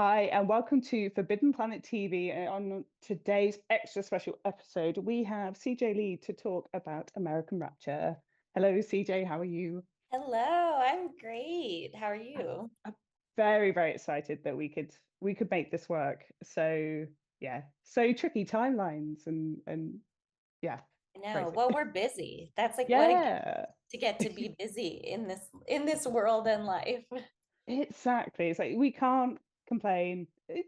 Hi, and welcome to Forbidden Planet TV. And on today's extra special episode, we have CJ Leede to talk about American Rapture. Hello, CJ, how are you? Hello, I'm great. How are I'm you? I'm very, very excited that we could make this work. So yeah, so tricky timelines and yeah, I know. crazy. Well, we're busy. That's like what a gift Yeah, to get to be busy in this world and life. exactly. It's like we can't complain. It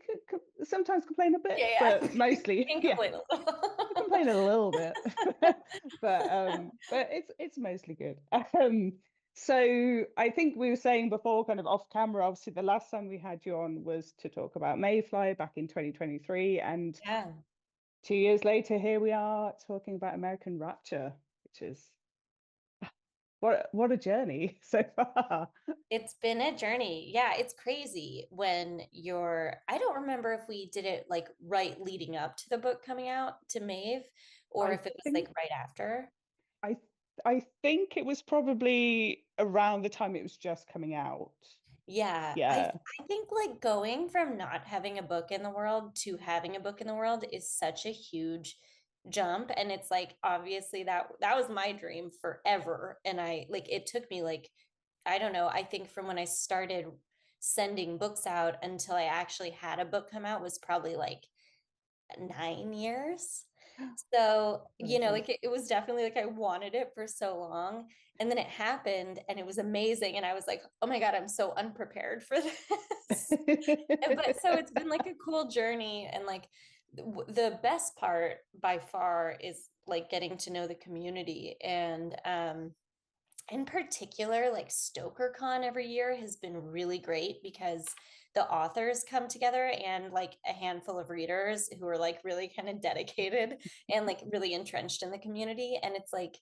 sometimes complain a bit, Yeah, but yeah. mostly, Can't yeah. complain a little. I complain a little bit, but it's mostly good. So I think we were saying before, kind of off camera, obviously the last time we had you on was to talk about Mayfly back in 2023, and Yeah. 2 years later, here we are talking about American Rapture, which is what a journey so far. It's been a journey. Yeah, it's crazy when I don't remember if we did it like right leading up to the book coming out to Maeve or I if it was think like right after. I I think it was probably around the time it was just coming out. Yeah, I Yeah. I think like going from not having a book in the world to having a book in the world is such a huge jump, and it's like obviously that was my dream forever, and I like it took me like I don't know, I think from when I started sending books out until I actually had a book come out was probably like 9 years. So, Crazy. like it was definitely like I wanted it for so long. And then it happened and it was amazing. And I was like, oh my God, I'm so unprepared for this. But so it's been like a cool journey. And like the best part by far is like getting to know the community. And in particular, like StokerCon every year has been really great because the authors come together and like a handful of readers who are like really kind of dedicated and like really entrenched in the community. And it's like,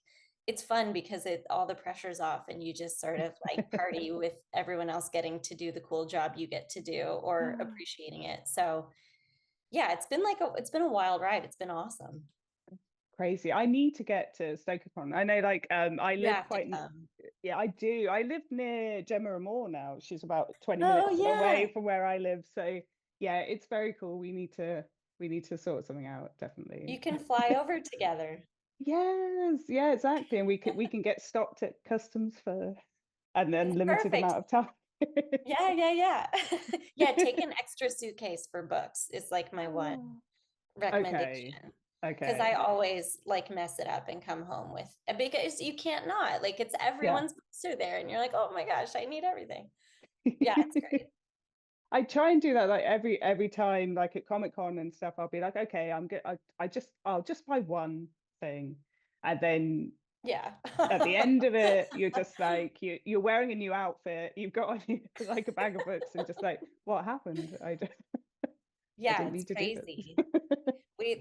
it's fun because all the pressure's off and you just sort of like party with everyone else getting to do the cool job you get to do or appreciating it. So yeah, it's been a wild ride. It's been awesome. Crazy. I need to get to StokerCon. I know, like, I You live have to quite, come. yeah, I do. I live near Gemma Moore now. She's about 20 Oh minutes yeah. away from where I live. So, yeah, it's very cool. We need to sort something out, You definitely. can fly over together. Yes, yeah, exactly. And we can get stopped at customs for an It's unlimited perfect. amount of time. Yeah, yeah, yeah. Yeah, take an extra suitcase for books is like my one Okay, recommendation. Because I okay. always like mess it up and come home with because you can't not like it's Yeah. everyone's books are there and you're like, oh my gosh, I need everything. Yeah, it's great. I try and do that like every time, like at Comic Con and stuff. I'll be like, okay, I'm good. I'll just buy one thing, and then Yeah. at the end of it, you're just like you're wearing a new outfit. You've got on like a bag of books, and just like, what happened? I Yeah, didn't it's need to do crazy. this.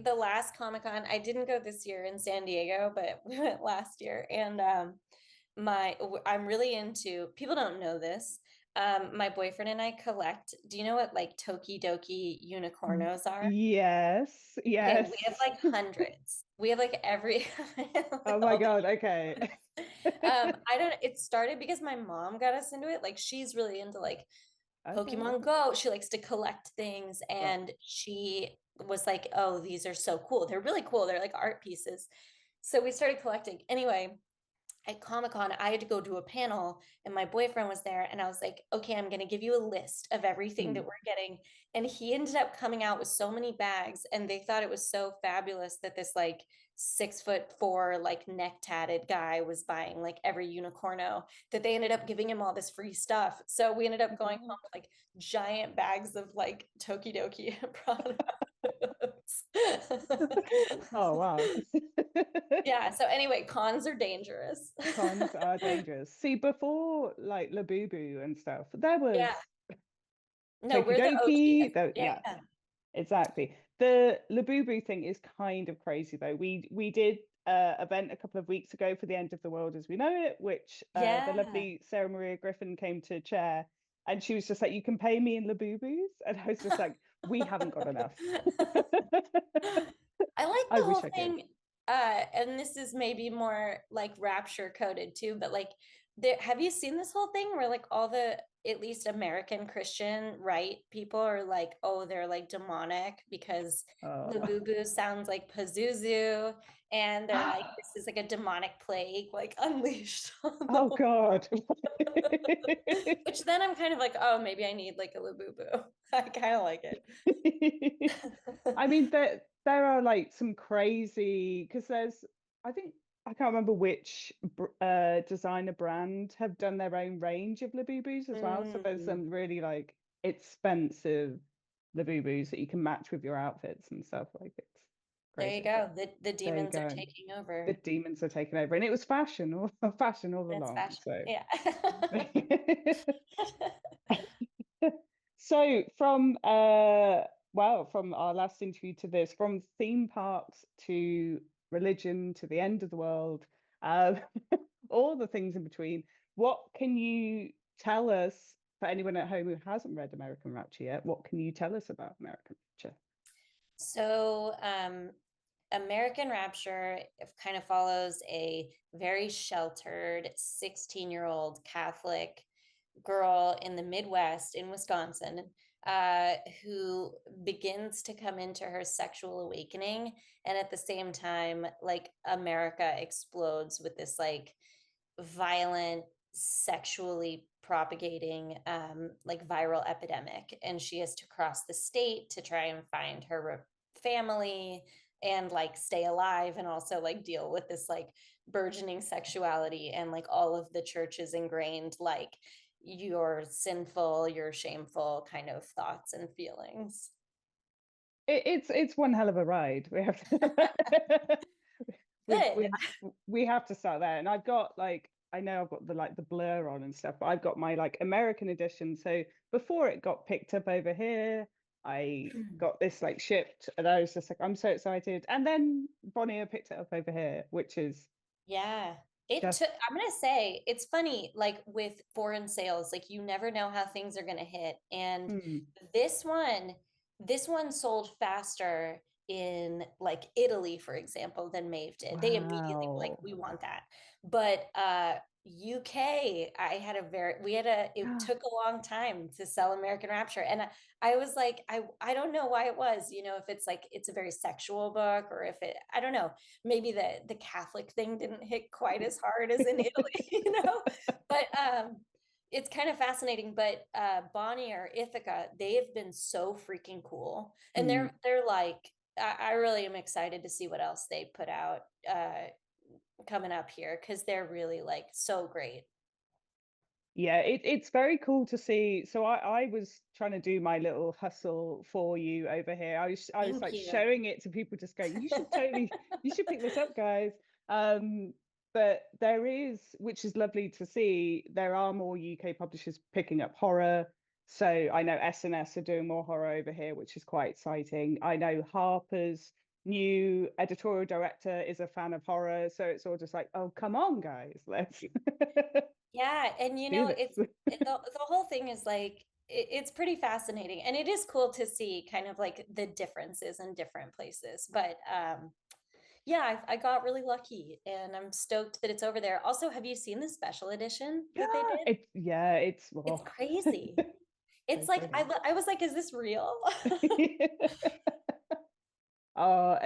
The last Comic-Con, I didn't go this year in San Diego, but we went last year and I'm really into people don't know this. My boyfriend and I collect, do you know what like Tokidoki unicornos are? Yes, Okay, we have yes. like hundreds. We have like every Oh like my all the God. Okay. unicorns. I don't it started because my mom got us into it. Like she's really into like Okay. Pokemon Go. She likes to collect things Right. and she was like, "Oh, these are so cool. They're really cool. They're like art pieces." So we started collecting. Anyway, at Comic-Con, I had to go to a panel and my boyfriend was there and I was like, "Okay, I'm going to give you a list of everything that Mm. we're getting." And he ended up coming out with so many bags and they thought it was so fabulous that this like 6'4" like neck tatted guy was buying like every unicorno that they ended up giving him all this free stuff. So we ended Oh up my going home God. with like giant bags of like Tokidoki products. Oh wow. Yeah, so anyway, cons are dangerous. Cons are dangerous. See, before like Labubu and stuff, there Yeah. was No, we're the Tokidoki. OGs. Though, Yeah, yeah, yeah. exactly. The Labubu thing is kind of crazy though. We did event a couple of weeks ago for the End of the World as we know it, which the Yeah. lovely Sarah Maria Griffin came to chair, and she was just like, "You can pay me in Labubus," and I was just like, "We haven't got enough." I like I the whole wish I could. thing, and this is maybe more like rapture coded too, but like have you seen this whole thing where like all the at least American Christian right people are like, oh, they're like demonic because Labubu sounds like Pazuzu, and they're like, this is like a demonic plague like unleashed on the Oh God. Which then I'm kind of like, oh, maybe I need like a Labubu. I kind of like it. I mean, there are like some crazy, because I think I can't remember which designer brand have done their own range of Labubus as well. So there's some really like expensive Labubus that you can match with your outfits and stuff. Like it's There you crazy. go. The demons are taking over. The demons are taking over, and it was fashion all It's along. fashion. So Yeah. So from from our last interview to this, from theme parks to religion to the end of the world, um, all the things in between, what can you tell us, for anyone at home who hasn't read American Rapture yet, what can you tell us about American Rapture? So, American Rapture kind of follows a very sheltered 16-year-old Catholic girl in the Midwest in Wisconsin, who begins to come into her sexual awakening. And at the same time, like America explodes with this like violent, sexually propagating like viral epidemic, and she has to cross the state to try and find her family and like stay alive, and also like deal with this like burgeoning sexuality and like all of the church's ingrained like you're sinful, you're shameful kind of thoughts and feelings. It's one hell of a ride. We have to Good. we have to start there. And I've got like, I know I've got the like the blur on and stuff, but I've got my like American edition. So before it got picked up over here, I got this like shipped, and I was just like, I'm so excited. And then Bonnier picked it up over here, which is Yeah. It just took, I'm gonna say, it's funny, like with foreign sales, like you never know how things are gonna hit. And this one, this one sold faster in like Italy, for example, than Maeve did. They immediately were like, wow. we want that. But UK, it took a long time to sell American Rapture. And I was like, I don't know why it was, you know, if it's like it's a very sexual book, or if it, I don't know, maybe the Catholic thing didn't hit quite as hard as in Italy, you know. But it's kind of fascinating. But Bonnie or Ithaca, they have been so freaking cool, and they're like, I really am excited to see what else they put out coming up here, because they're really like so great. Yeah, it's very cool to see. So I was trying to do my little hustle for you over here. I was Thank like you. showing it to people, just going, you should pick this up, guys. But there is, which is lovely to see, there are more UK publishers picking up horror. So I know S&S are doing more horror over here, which is quite exciting. I know Harper's new editorial director is a fan of horror, so it's all just like, oh, come on, guys, let's Yeah, and you do know, this. the whole thing is like it's pretty fascinating, and it is cool to see kind of like the differences in different places. But yeah, I got really lucky, and I'm stoked that it's over there. Also, have you seen the special edition that they did? It's Well, crazy. It's like so I was like, is this real? good. Oh,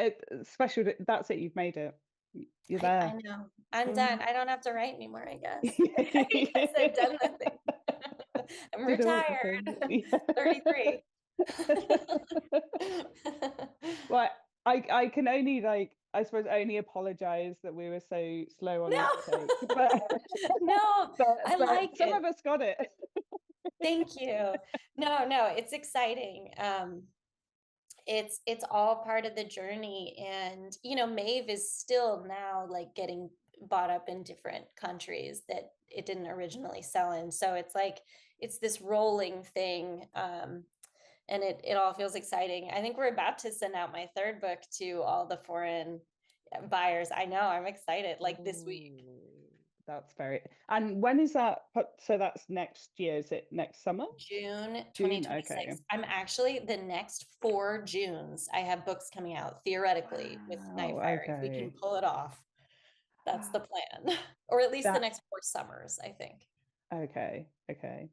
special. That's it. You've made it. You're I there. know. I'm done. Mm. I don't have to write anymore, I guess. I guess I've done the thing. I'm Did all the things. retired. Yeah. 33. Well, I can only like, I suppose, only apologize that we were so slow on the No, uptake, but no, I but like some it. of us got it. Thank you. No, it's exciting. It's all part of the journey, and you know, Maeve is still now like getting bought up in different countries that it didn't originally sell in. So it's like it's this rolling thing. And it all feels exciting. I think we're about to send out my third book to all the foreign buyers. I know, I'm excited, like this week. Ooh, that's very. And when is that? So that's next year. Is it next summer? June June. Okay. 2026. I'm actually the next 4 Junes. I have books coming out theoretically with Wow. Nightfire if we can Okay. pull it off. That's the plan, or at least the That next 4 summers, I think. okay, okay.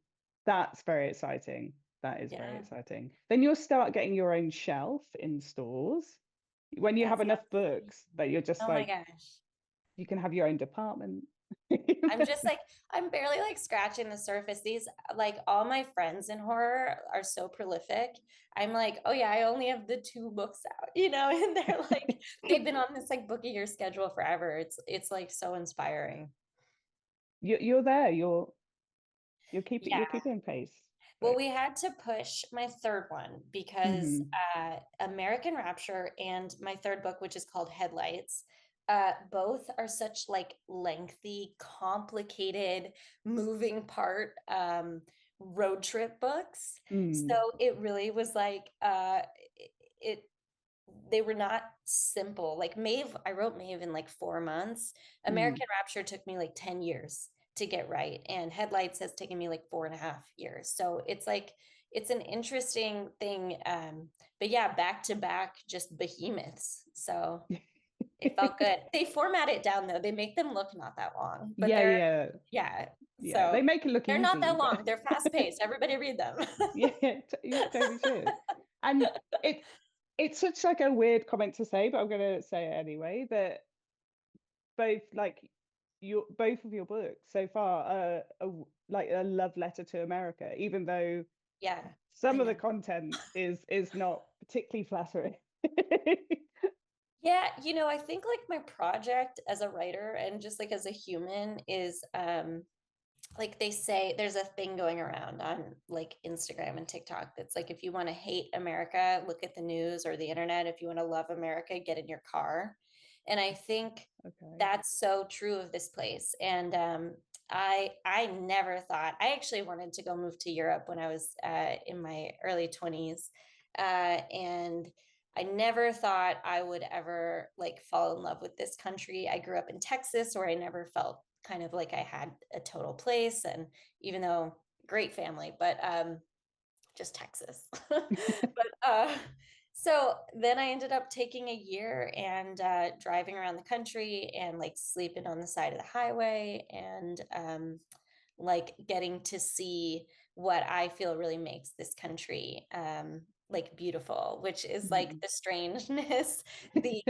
That's very exciting. That is very Yeah, exciting. Then you'll start getting your own shelf in stores when you have that enough sounds books that you're just oh my like gosh. you can have your own department. I'm just like, I'm barely like scratching the surface. These, like, all my friends in horror are so prolific. I'm like, oh yeah, I only have the 2 books out, and they're like, they've been on this like book a year schedule forever. It's like so inspiring. You're there. You're Yeah. keeping pace. Well, But we had to push my third one because mhm, American Rapture and my third book, which is called Headlights, both are such like lengthy, complicated, moving part road trip books. So mm, it really was like it they were not simple. Like Maeve, I wrote Maeve in like 4 months. mm. American Rapture took me like 10 years to get right. And Headlights has taken me like 4.5 years. So it's like, it's an interesting thing. But yeah, back to back, just behemoths. So it felt good. They format it down though. They make them look not that long, but Yeah, yeah, yeah. yeah. They So make it look they're not easy, that but long. They're fast paced. Everybody read them. yeah, you totally should. And it's such like a weird comment to say, but I'm gonna say it anyway, that both like your both of your books so far are like a love letter to America, even though Yeah, I some of the know. content is not particularly flattering. Yeah, I think like my project as a writer and just like as a human is like they say there's a thing going around on like Instagram and TikTok that's like if you want to hate America, look at the news or the internet. If you want to love America, get in your car. And I think Okay. that's so true of this place. And I never thought I actually wanted to go move to Europe when I was in my early 20s. And I never thought I would ever like fall in love with this country. I grew up in Texas where I never felt kind of like I had a total place. And even though great family, but just Texas. But so then I ended up taking a year and driving around the country and like sleeping on the side of the highway and like getting to see what I feel really makes this country like beautiful, which is like Mhm. the strangeness, the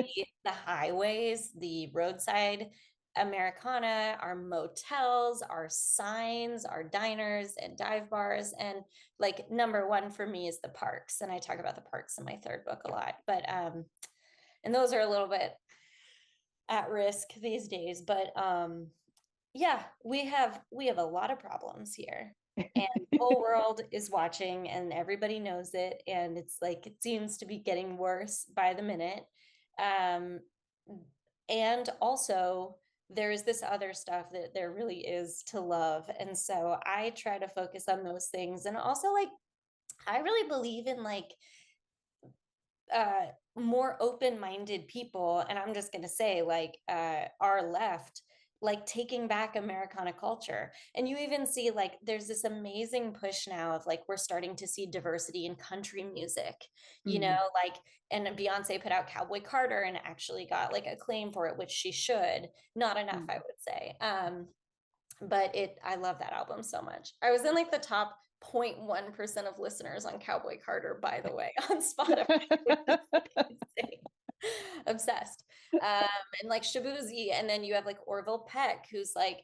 the highways, the roadside Americana, our motels, our signs, our diners and dive bars. And like number one for me is the parks. And I talk about the parks in my third book a lot. But and those are a little bit at risk these days. But yeah, we have a lot of problems here. And the whole world is watching and everybody knows it. And it's like it seems to be getting worse by the minute. Um, and also there is this other stuff that there really is to love. And so I try to focus on those things. And also like I really believe in like uh more open-minded people, and I'm just going to say like our left, like taking back Americana culture. And you even see like there's this amazing push now of like we're starting to see diversity in country music, Mm, like, and Beyonce put out Cowboy Carter and actually got like acclaim for it, which she should. Not enough, mm. I would say. But I love that album so much. I was in like the top 0.1% of listeners on Cowboy Carter, by the way, on Spotify, which is insane. Obsessed. Um, and like Shabuzi, and then you have like Orville Peck, who's like,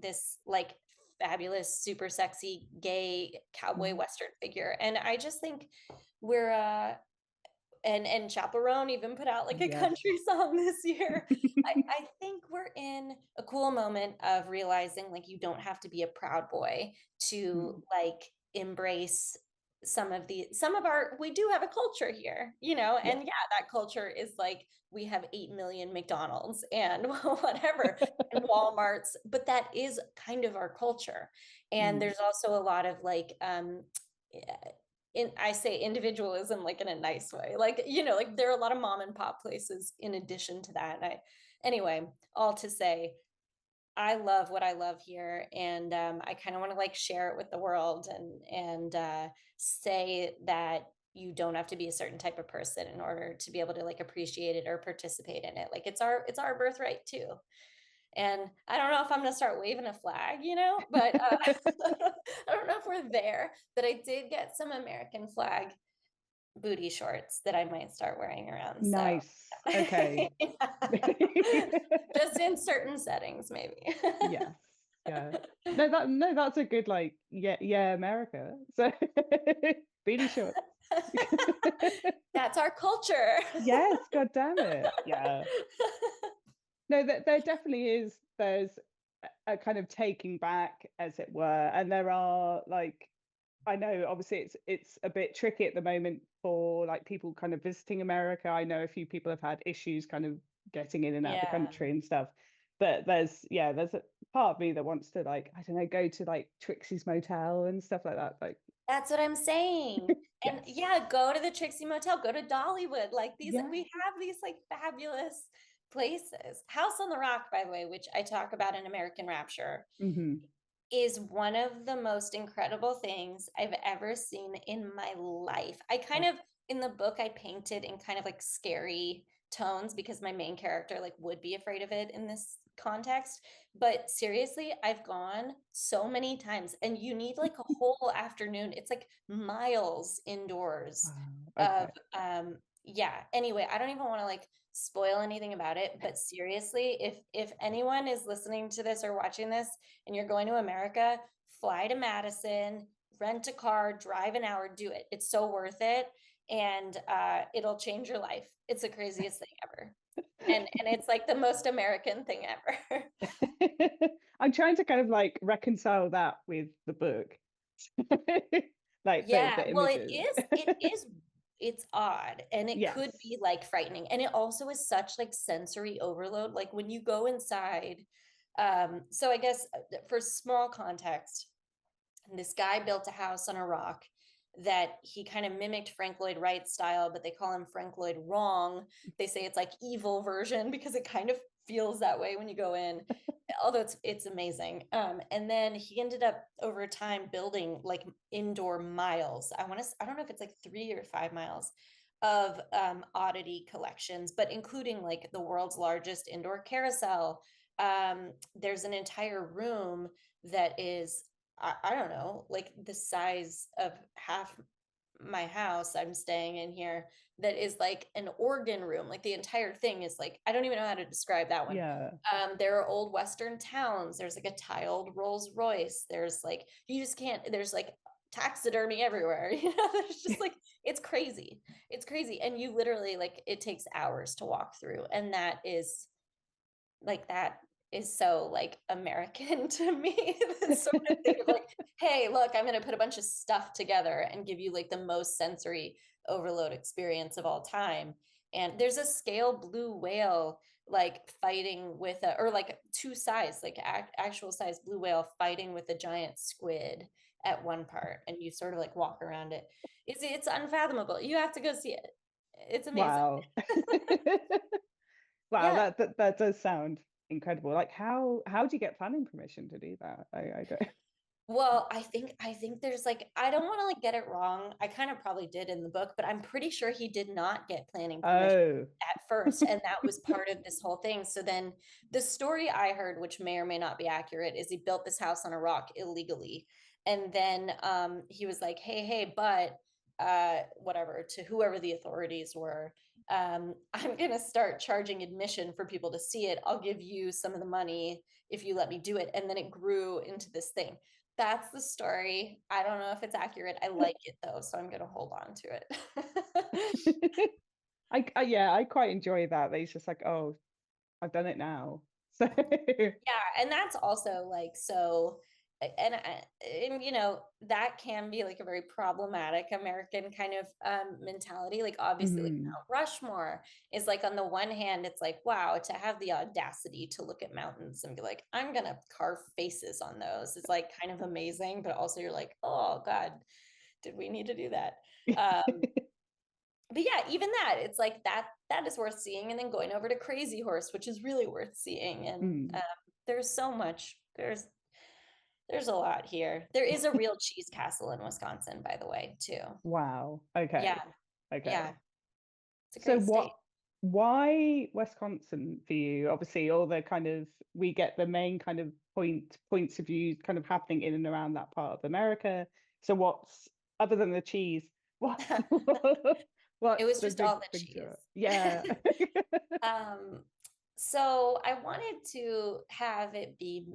this like fabulous, super sexy gay cowboy Mm. western figure. And I just think we're and Chaperone even put out like a Yes. country song this year. I think we're in a cool moment of realizing like you don't have to be a proud boy to Mm, like embrace some of our we do have a culture here, yeah. and yeah, that culture is like we have 8 million McDonald's and whatever and Walmarts, but that is kind of our culture. And Mm, there's also a lot of like I say individualism like in a nice way. Like, like there are a lot of mom and pop places in addition to that. Anyway, all to say, I love what I love here, and I kind of want to like share it with the world and say that you don't have to be a certain type of person in order to be able to like appreciate it or participate in it. Like it's our birthright too. And I don't know if I'm going to start waving a flag, but I don't know if we're there. But I did get some American flag booty shorts that I might start wearing around. Nice. So Okay. just in certain settings, maybe. Yes. Yeah. No, that's a good like, yeah, America. So beanie shorts. That's our culture. Yes, God damn it. Yeah. No, there definitely is. There's a kind of taking back, as it were, and there are like, I know obviously it's a bit tricky at the moment for like people kind of visiting America. I know a few people have had issues kind of getting in and out of the Yeah. country and stuff. But there's a part of me that wants to like, I don't know, go to like Trixie's Motel and stuff like that. Like That's what I'm saying. And yes. yeah, go to the Trixie Motel, go to Dollywood. Like these, Yeah. we have these like fabulous places. House on the Rock, by the way, which I talk about in American Rapture, Mm-hmm. is one of the most incredible things I've ever seen in my life. I kind of, in the book, I painted in kind of like scary tones because my main character like would be afraid of it in this context. But seriously, I've gone so many times and you need like a whole afternoon. It's like miles indoors Wow. of Okay. yeah. Anyway, I don't even want to like spoil anything about it, but seriously, if anyone is listening to this or watching this and you're going to America, fly to Madison, rent a car, drive an hour, do it. It's so worth it. And it'll change your life. It's the craziest thing ever. And it's like the most American thing ever. I'm trying to kind of like reconcile that with the book. Like Yeah, the well, images. it's odd and it Yes. could be like frightening. And it also is such like sensory overload. Like when you go inside, so I guess for small context, this guy built a house on a rock that he kind of mimicked Frank Lloyd Wright's style, but they call him Frank Lloyd wrong. They say it's like evil version because it kind of feels that way when you go in, although it's amazing. And then he ended up over time building like indoor miles. I don't know if it's like 3 or 5 miles of oddity collections, but including like the world's largest indoor carousel. There's an entire room that is I don't know, like the size of half my house I'm staying in here that is like an organ room. Like the entire thing is like, I don't even know how to describe that one. Yeah. There are old Western towns. There's like a tiled Rolls Royce. There's like, you just can't, there's like taxidermy everywhere. There's just like, it's crazy. It's crazy. And you literally like, it takes hours to walk through. And that is so like American to me. This sort of thing of like, hey, look, I'm going to put a bunch of stuff together and give you like the most sensory overload experience of all time. And there's a scale blue whale like fighting with a, or like two size, like actual size blue whale fighting with a giant squid at one part. And you sort of like walk around it. It's unfathomable. You have to go see it. It's amazing. Wow. Wow, Yeah. that does sound incredible. Like how do you get planning permission to do that? I don't. Well, I think there's like I don't want to like get it wrong. I kind of probably did in the book, but I'm pretty sure he did not get planning permission Oh. at first, and that was part of this whole thing. So then the story I heard, which may or may not be accurate, is he built this house on a rock illegally. And then he was like, hey, but whatever, to whoever the authorities were, I'm gonna start charging admission for people to see it. I'll give you some of the money if you let me do it. And then it grew into this thing. That's the story. I don't know if it's accurate. I like it though, so I'm gonna hold on to it. Yeah, I quite enjoy that. That he's just like, oh, I've done it now. So Yeah, and that's also like so and that can be like a very problematic American kind of mentality. Like obviously like mhm. Mount Rushmore is like on the one hand it's like wow, to have the audacity to look at mountains and be like I'm gonna carve faces on those is like kind of amazing, but also you're like oh god, did we need to do that? But yeah, even that, it's like that is worth seeing. And then going over to Crazy Horse, which is really worth seeing. And Mm. there's so much. there's a lot here. There is a real cheese castle in Wisconsin, by the way, too. Wow. Yeah, Okay. Okay. yeah. It's a So great state. why Wisconsin for you? Obviously, all the kind of, we get the main kind of points of view kind of happening in and around that part of America. So what's, other than the cheese, what's It what's was the just big all the thing to cheese. it? Yeah. Um, so I wanted to have it be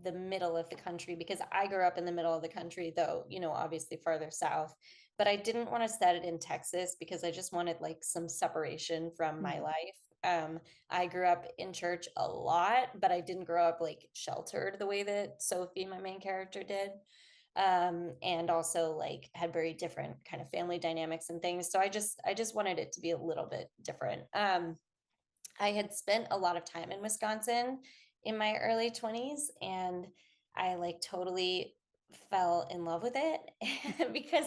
the middle of the country because I grew up in the middle of the country, though, obviously farther south. But I didn't want to set it in Texas because I just wanted like some separation from my Mm, life. I grew up in church a lot, but I didn't grow up like sheltered the way that Sophie, my main character, did. And also like had very different kind of family dynamics and things. So I just wanted it to be a little bit different. I had spent a lot of time in Wisconsin in my early 20s, and I like totally fell in love with it because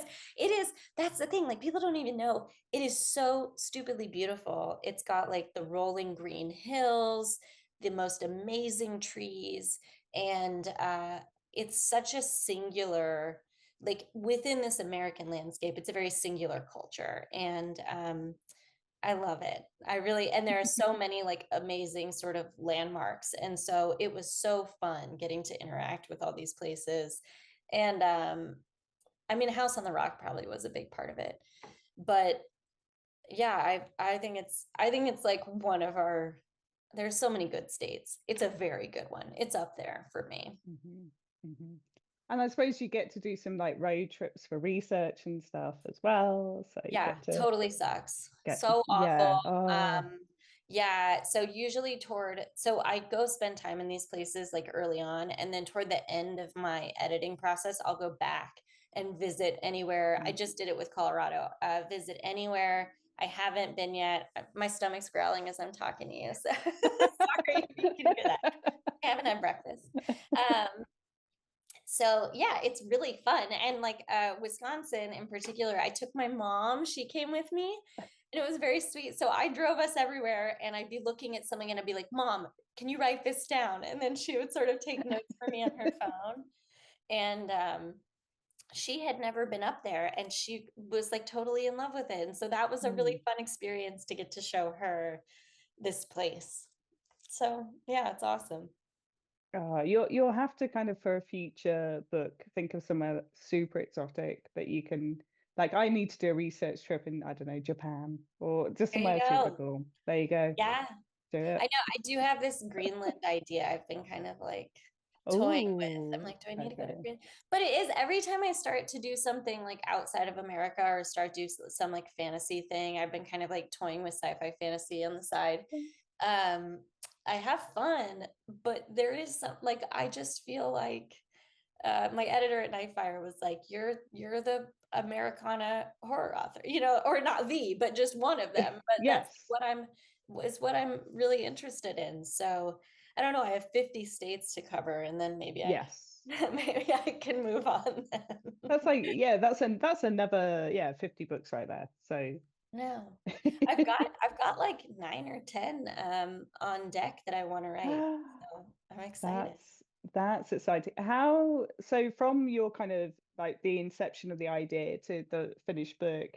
that's the thing, like people don't even know, it is so stupidly beautiful. It's got like the rolling green hills, the most amazing trees, and it's such a singular, like within this American landscape, it's a very singular culture. And I love it. I really, and there are so many like amazing sort of landmarks. And so it was so fun getting to interact with all these places. And I mean, House on the Rock probably was a big part of it. But yeah, I think it's like one of our, there's so many good states. It's a very good one. It's up there for me. mhm, mhm. And I suppose you get to do some like road trips for research and stuff as well. So you Yeah, get to totally sucks. get to, So awful. yeah. Oh. Yeah, so usually so I go spend time in these places like early on, and then toward the end of my editing process, I'll go back and visit anywhere. I Mm. just did it with Colorado. Visit anywhere I haven't been yet. My stomach's growling as I'm talking to you, so sorry if you can hear that. I haven't had breakfast. Um, so yeah, it's really fun. And like Wisconsin in particular, I took my mom, she came with me, and it was very sweet. So I drove us everywhere, and I'd be looking at something and I'd be like, Mom, can you write this down? And then she would sort of take notes for me on her phone. And she had never been up there, and she was like totally in love with it. And so that was a really Mm. fun experience to get to show her this place. So yeah, it's awesome. You'll have to kind of, for a future book, think of somewhere that's super exotic that you can, like, I need to do a research trip in, I don't know, Japan or just There you somewhere super go. cool. There you go. Yeah. Do I it. know I do have this Greenland idea I've been kind of like toying with. I'm Oh, like, do I need to go to okay. Greenland? But it is every time I start to do something like outside of America or start do some like fantasy thing, I've been kind of like toying with sci-fi fantasy on the side. Um, I have fun, but there is some like I just feel like my editor at Nightfire was like, "You're the Americana horror author, or not the, but just one of them." But that's Yes. what I'm really interested in. So I don't know. I have 50 states to cover, and then maybe I Yes. maybe I can move on then. That's like, yeah, that's another, yeah, 50 books right there. So No, I've got like 9 or 10 on deck that I want to write. So I'm excited. that's exciting. How, so from your kind of like the inception of the idea to the finished book,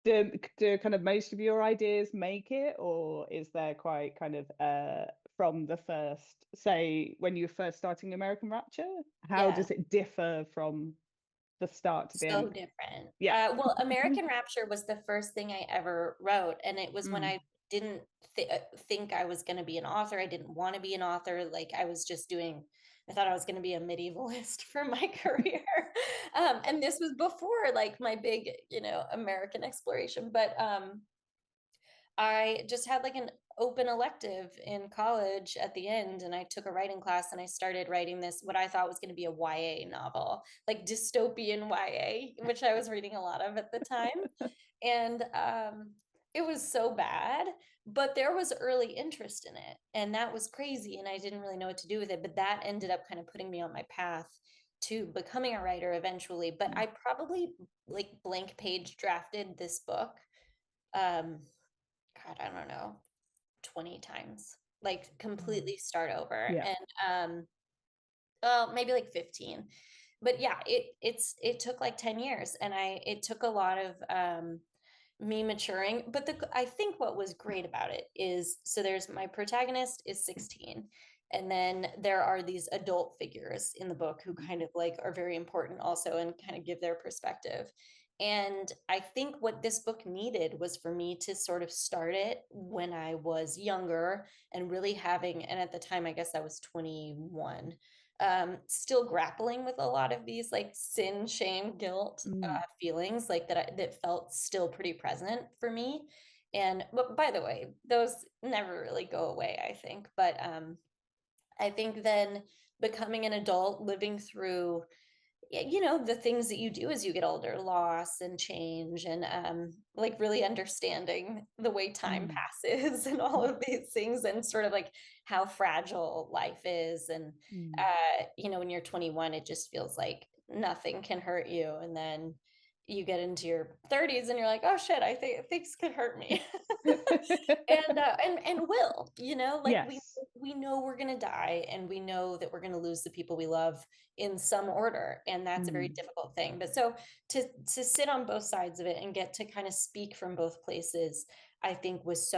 do kind of most of your ideas make it, or is there quite kind of from the first, say when you were first starting American Rapture, how Yeah. does it differ from the start to the So end? different. Yeah. Well, American Rapture was the first thing I ever wrote, and it was when Mm. I didn't think I was going to be an author. I didn't want to be an author. Like I was just doing. I thought I was going to be a medievalist for my career, and this was before like my big, American exploration. But I just had like an open elective in college at the end, and I took a writing class and I started writing this, what I thought was going to be a YA novel, like dystopian YA, which I was reading a lot of at the time. And it was so bad, but there was early interest in it. And that was crazy. And I didn't really know what to do with it. But that ended up kind of putting me on my path to becoming a writer eventually. But I probably like blank page drafted this book. Um, God, I don't know, 20 times, like Oh, completely start over. yeah. And maybe like 15. But yeah, it took like 10 years, and it took a lot of me maturing. But I think what was great about it is, so there's my protagonist is 16, and then there are these adult figures in the book who kind of like are very important also and kind of give their perspective. And I think what this book needed was for me to sort of start it when I was younger and really having, and at the time I guess I was 21, still grappling with a lot of these like sin, shame, guilt feelings like that felt still pretty present for me. And but by the way, those never really go away, I think. But I think then becoming an adult, living through, you know, the things that you do as you get older, loss and change, and like really understanding the way time passes and all of these things, and sort of like how fragile life is. And you know, when you're 21, it just feels like nothing can hurt you, and then you get into your 30s and you're like, oh shit, I think things could hurt me. And will, you know, like Yes. we know we're going to die, and we know that we're going to lose the people we love in some order, and that's a very difficult thing. But so to sit on both sides of it and get to kind of speak from both places, I think was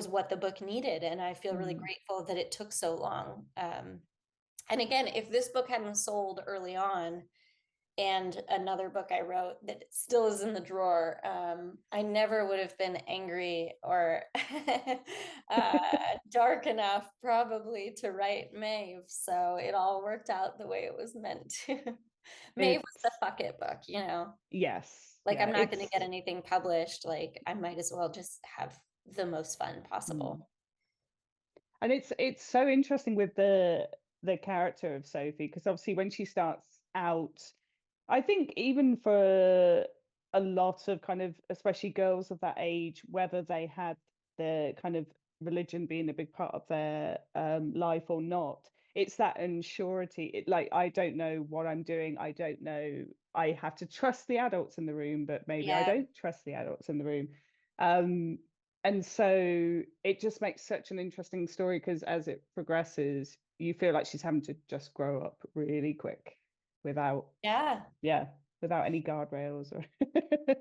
what the book needed, and I feel really grateful that it took so long. And again, if this book hadn't sold early on, and another book I wrote that still is in the drawer, I never would have been angry or dark enough probably to write Maeve. So it all worked out the way it was meant to. Maeve was the It's fuck it book, you know? yes. Like, Yeah. I'm not going to get anything published. Like, I might as well just have the most fun Mm. possible. And it's so interesting with the character of Sophie, because obviously when she starts out, I think even for a lot of kind of, especially girls of that age, whether they had the kind of religion being a big part of their life or not, it's that unsurety. It, like, I don't know what I'm doing. I don't know. I have to trust the adults in the room, but maybe I Yeah. don't trust the adults in the room. Um, and so it just makes such an interesting story, because as it progresses, you feel like she's having to just grow up really quick without, Yeah. yeah, without any guardrails or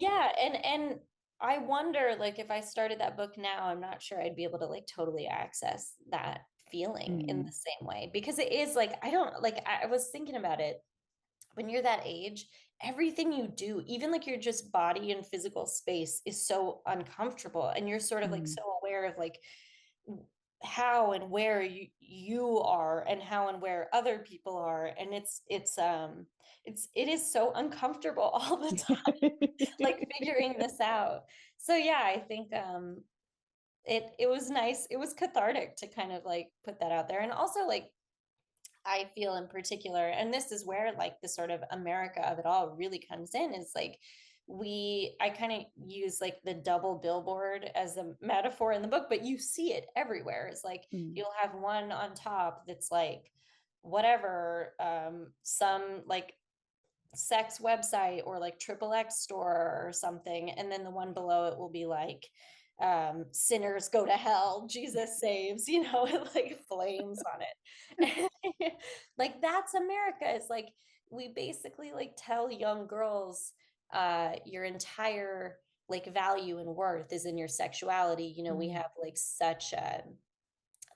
Yeah, and I wonder, like, if I started that book now, I'm not sure I'd be able to like totally access that feeling in Mm, the same way, because it is like, I don't like, I was thinking about it, when you're that age, everything you do, even like your just body and physical space, is so uncomfortable, and you're sort of like mm, so aware of like how and where you are, and how and where other people are, and it is so uncomfortable all the time, like figuring this out. So yeah, I think it was nice, it was cathartic to kind of like put that out there. And also, like, I feel in particular, and this is where like the sort of America of it all really comes in, is like I kind of use like the double billboard as a metaphor in the book, but you see it everywhere. It's like mm, you'll have one on top that's like whatever, some like sex website or like triple X store or something, and then the one below it will be like, sinners go to hell, Jesus saves, you know, it like flames on it. Like, that's America. It's like we basically like tell young girls, your entire like value and worth is in your sexuality. You know, we mm, have like such a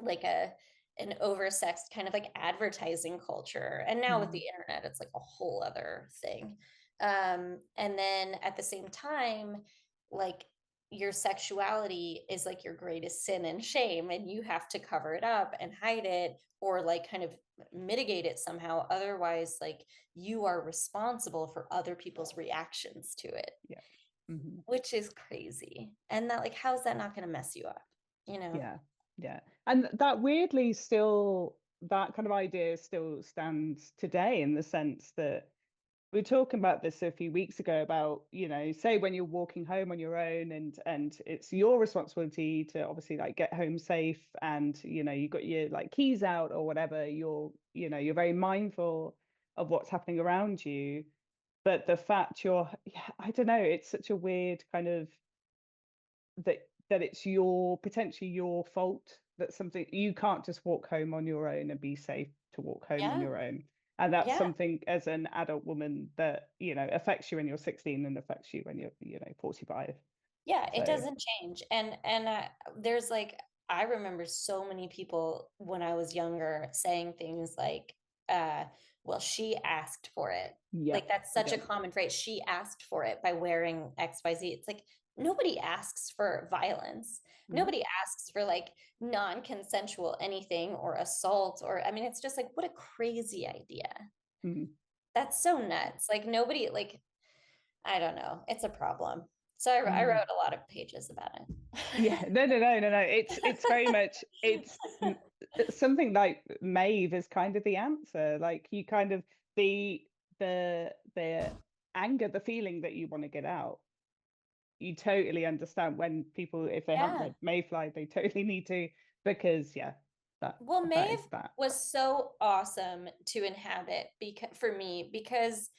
like a an oversexed kind of like advertising culture, and now with mm, the internet it's like a whole other thing. And then at the same time, like, your sexuality is like your greatest sin and shame, and you have to cover it up and hide it, or like kind of mitigate it somehow, otherwise like you are responsible for other people's reactions to it, yeah. Hmm. which is crazy. And that, like, how's that not going to mess you up, you know? Yeah, yeah. And that weirdly still, that kind of idea still stands today, in the sense that we were talking about this a few weeks ago about, say when you're walking home on your own, and it's your responsibility to obviously like get home safe, and you got your like keys out or whatever, you're very mindful of what's happening around you. But the fact yeah, I don't know, it's such a weird kind of, that it's potentially your fault that's something you can't just walk home on your own and be safe to walk home on Yeah. your own. And that's Yeah. something as an adult woman that, you know, affects you when you're 16 and affects you when you're, you know, 45. Yeah, it So doesn't change. And there's like, I remember so many people when I was younger saying things like, well, she asked for it. yeah, Like that's such yeah. a common phrase. She asked for it by wearing XYZ. It's like nobody asks for violence. Mhm. Nobody asks for like non-consensual anything or assault or I mean, it's just like what a crazy idea. Mhm. That's so nuts. Like nobody like I don't know. It's a problem. So I Mm. wrote a lot of pages about it. Yeah, no. It's very much something like Maeve is kind of the answer. Like you kind of the the anger, the feeling that you want to get out. You totally understand when people, if they haven't Yeah. read Mayfly, they totally need to, because yeah, that Well, that Maeve is that. was so awesome to inhabit because for me because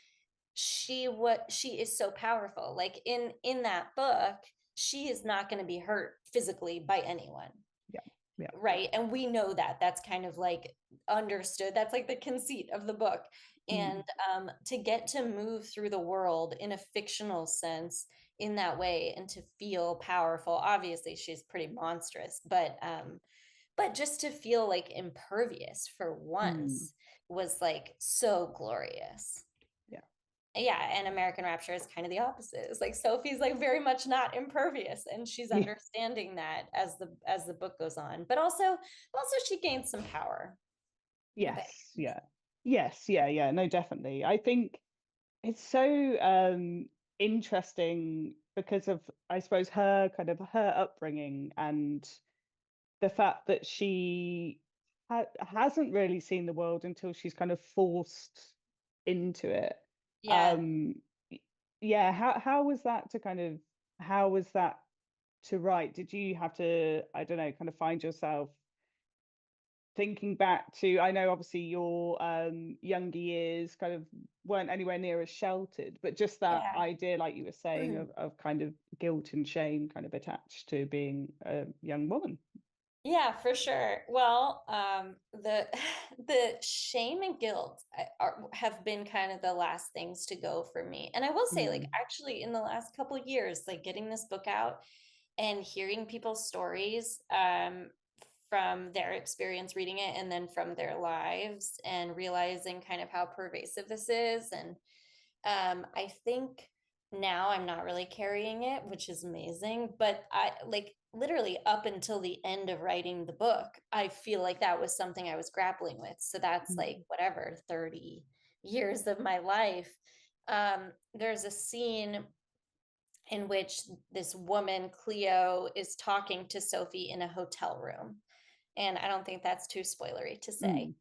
she is so powerful. Like in that book, she is not going to be hurt physically by anyone. Yeah, yeah. Right. And we know that that's kind of like understood. That's like the conceit of the book. Mm, And to get to move through the world in a fictional sense in that way and to feel powerful, obviously she's pretty monstrous, but just to feel like impervious for mm, once was like so glorious. yeah, Yeah, and American Rapture is kind of the opposite. It's like Sophie's like very much not impervious, and she's yeah. understanding that as the book goes on. But also she gains some power. But Yes, yeah, yes, yeah. No, definitely. I think it's so interesting because of, I suppose, her kind of her upbringing and the fact that she hasn't really seen the world until she's kind of forced into it. yeah, Um, yeah, how was that to kind of, how was that to write? Did you have to, I don't know, kind of find yourself thinking back to, I know obviously your younger years kind of weren't anywhere near as sheltered, but just that yeah. idea, like you were saying, of kind of guilt and shame kind of attached to being a young woman. Yeah, for sure. Well, the the shame and guilt have been kind of the last things to go for me. And I will say, like, Mm, actually, in the last couple of years, like getting this book out and hearing people's stories, from their experience reading it and then from their lives, and realizing kind of how pervasive this is, and I think now I'm not really carrying it, which is amazing. But I like literally up until the end of writing the book, I feel like that was something I was grappling with. So that's like mm, whatever, 30 years of my life. There's a scene in which this woman, Cleo, is talking to Sophie in a hotel room. And I don't think that's too spoilery to say.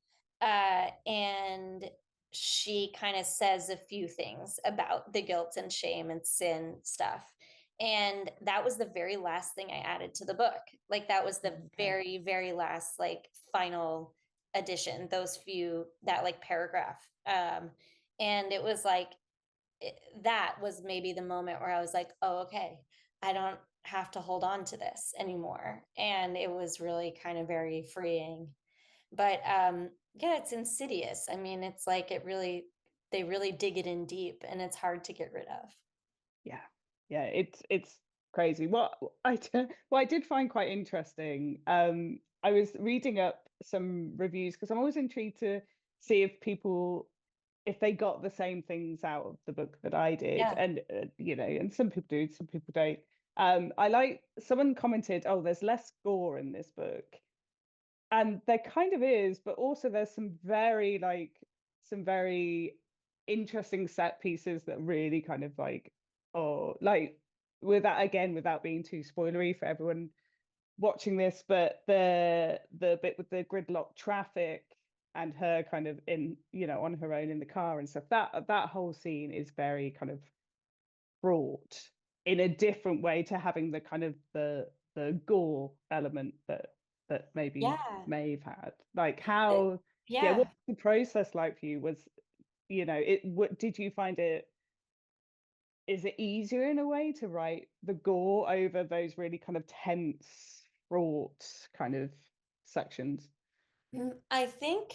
mm. And she kind of says a few things about the guilt and shame and sin stuff. And that was the very last thing I added to the book. Like that was the Okay. very, very last, like final addition, those few, that like paragraph. And it was like, that was maybe the moment where I was like, oh, okay, I don't have to hold on to this anymore. And it was really kind of very freeing. But yeah, it's insidious. I mean, it's like they really dig it in deep and it's hard to get rid of. Yeah, yeah, it's crazy. What I did find quite interesting, I was reading up some reviews because I'm always intrigued to see if people, if they got the same things out of the book that I did, Yeah. and you know, and some people do, some people don't. I like, someone commented, "Oh, there's less gore in this book," and there kind of is, but also there's some very interesting set pieces that really kind of like, oh, like, without, again, without being too spoilery for everyone watching this, but the bit with the gridlock traffic and her kind of in, you know, on her own in the car and stuff, that whole scene is very kind of fraught in a different way to having the kind of the gore element that maybe Yeah. Maeve had. Like Uh, how, yeah, what Yeah. was the process like for you? Was, you know, it, what did you find it, is it easier in a way to write the gore over those really kind of tense, fraught kind of? sections? I think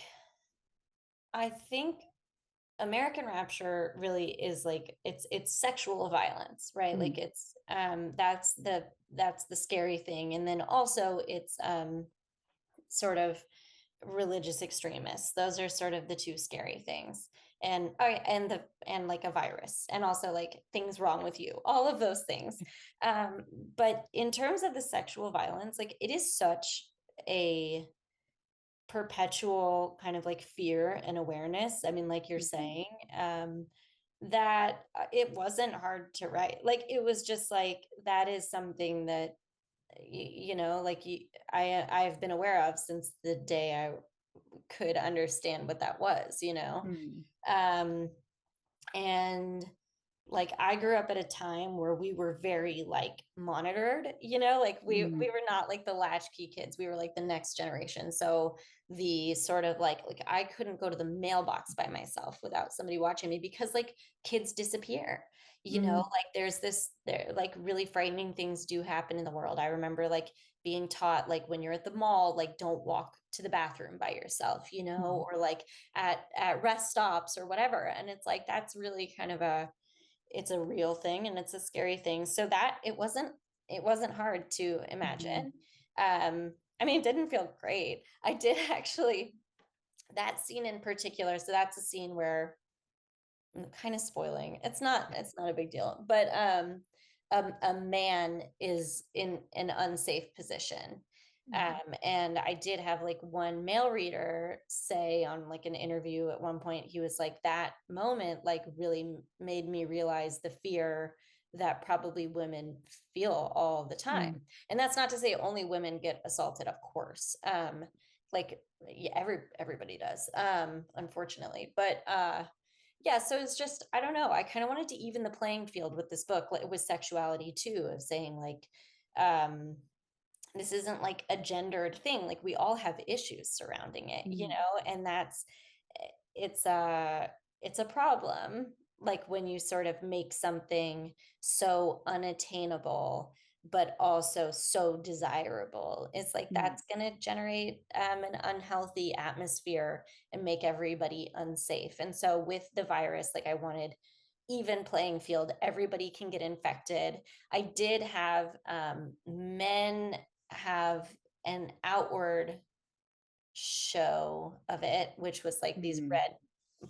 American Rapture really is like it's sexual violence, right? Like it's that's the scary thing. And then also it's sort of religious extremists. Those are sort of the two scary things. And and like a virus, and also like things wrong with you, all of those things. But in terms of the sexual violence, like it is such a perpetual kind of like fear and awareness. I mean, like you're saying, that it wasn't hard to write. Like it was just like that is something that like I've been aware of since the day I could understand what that was. Um, and like I grew up at a time where we were very like monitored, like we were not like the latchkey kids. We were like the next generation. So the sort of like I couldn't go to the mailbox by myself without somebody watching me, because like kids disappear. Like there like really frightening things do happen in the world. I remember like being taught, like when you're at the mall, like don't walk to the bathroom by yourself, or like at rest stops or whatever. And it's like that's really kind of it's a real thing, and it's a scary thing. So that it wasn't hard to imagine. I mean, it didn't feel great. I did actually, that scene in particular, so that's a scene where I'm kind of spoiling. It's not a big deal, but a man is in an unsafe position. And I did have like one male reader say on like an interview at one point, he was like, that moment like really made me realize the fear that probably women feel all the time. And that's not to say only women get assaulted, of course. Like yeah, everybody does, unfortunately. But yeah, so it's just, I don't know, I kind of wanted to even the playing field with this book, like with sexuality too, of saying like, this isn't like a gendered thing. Like we all have issues surrounding it, and it's a it's a problem. Like when you sort of make something so unattainable, but also so desirable, it's like that's going to generate an unhealthy atmosphere and make everybody unsafe. And so with the virus, like I wanted even playing field. Everybody can get infected. I did have men have an outward show of it, which was like these red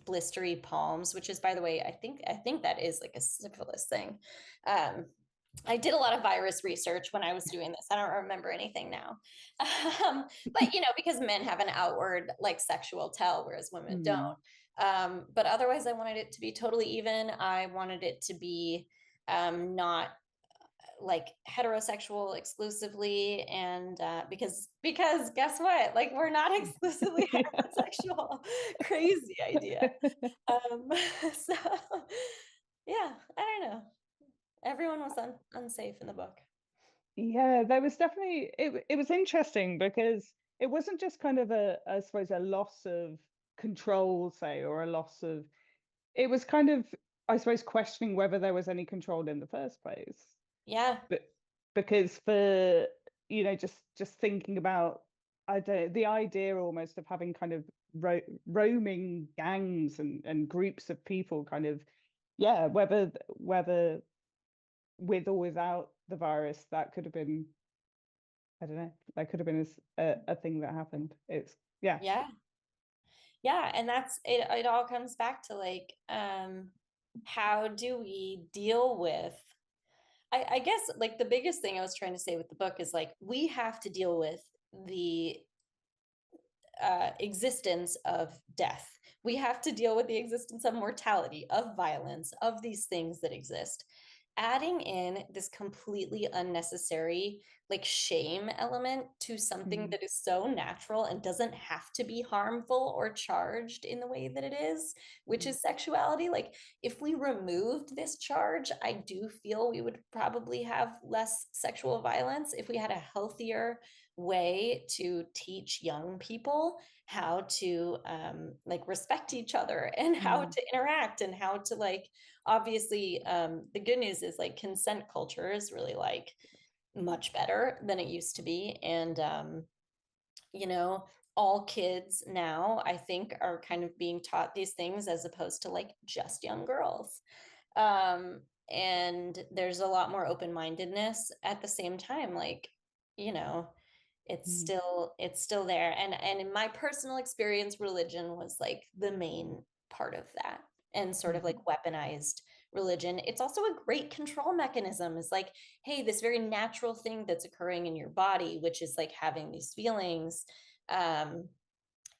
blistery palms, which is, by the way, I think that is like a syphilis thing. I did a lot of virus research when I was doing this. I don't remember anything now. But because men have an outward like sexual tell, whereas women don't. But otherwise I wanted it to be totally even. I wanted it to be not like heterosexual exclusively, and because guess what, like we're not exclusively heterosexual. Crazy idea. So yeah, I don't know, everyone was unsafe in the book. Yeah, there was definitely it was interesting because it wasn't just kind of I suppose a loss of control, say, or a loss of, it was kind of, I suppose, questioning whether there was any control in the first place. Yeah. But because for, just thinking about, I don't, the idea almost of having kind of roaming gangs and groups of people kind of, yeah, whether with or without the virus, that could have been, I don't know, that could have been a thing that happened. It's, yeah. Yeah, and that's it. It all comes back to like, how do we deal with, I guess like the biggest thing I was trying to say with the book is like we have to deal with the existence of death. We have to deal with the existence of mortality, of violence, of these things that exist. Adding in this completely unnecessary like shame element to something that is so natural and doesn't have to be harmful or charged in the way that it is, which is sexuality. Like if we removed this charge, I do feel we would probably have less sexual violence if we had a healthier way to teach young people how to like respect each other and how to interact and how to like, obviously the good news is like consent culture is really like much better than it used to be. And you know, all kids now, I think, are kind of being taught these things as opposed to like just young girls. Um, and there's a lot more open-mindedness at the same time, like, you know, Mm. it's still there. And in my personal experience, religion was like the main part of that, and sort of like Mhm. weaponized religion. It's also a great control mechanism. It's like, hey, this very natural thing that's occurring in your body, which is like having these feelings, um,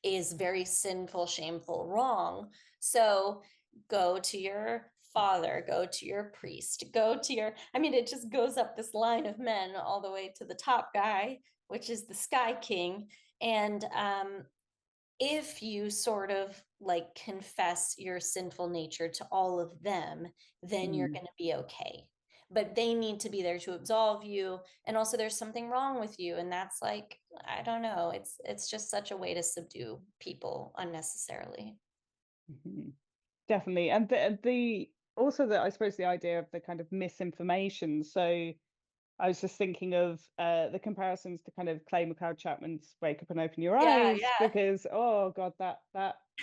is very sinful, shameful, wrong. So go to your father, go to your priest, go to your, I mean, it just goes up this line of men all the way to the top guy, which is the Sky King. And if you sort of like confess your sinful nature to all of them, then you're Mm. going to be okay. But they need to be there to absolve you. And also there's something wrong with you. And that's like, I don't know. It's just such a way to subdue people unnecessarily. Mhm. Definitely. And the also the I suppose the idea of the kind of misinformation. So I was just thinking of the comparisons to kind of Clay McLeod Chapman's Wake Up and Open Your Yeah, Eyes, because oh God, that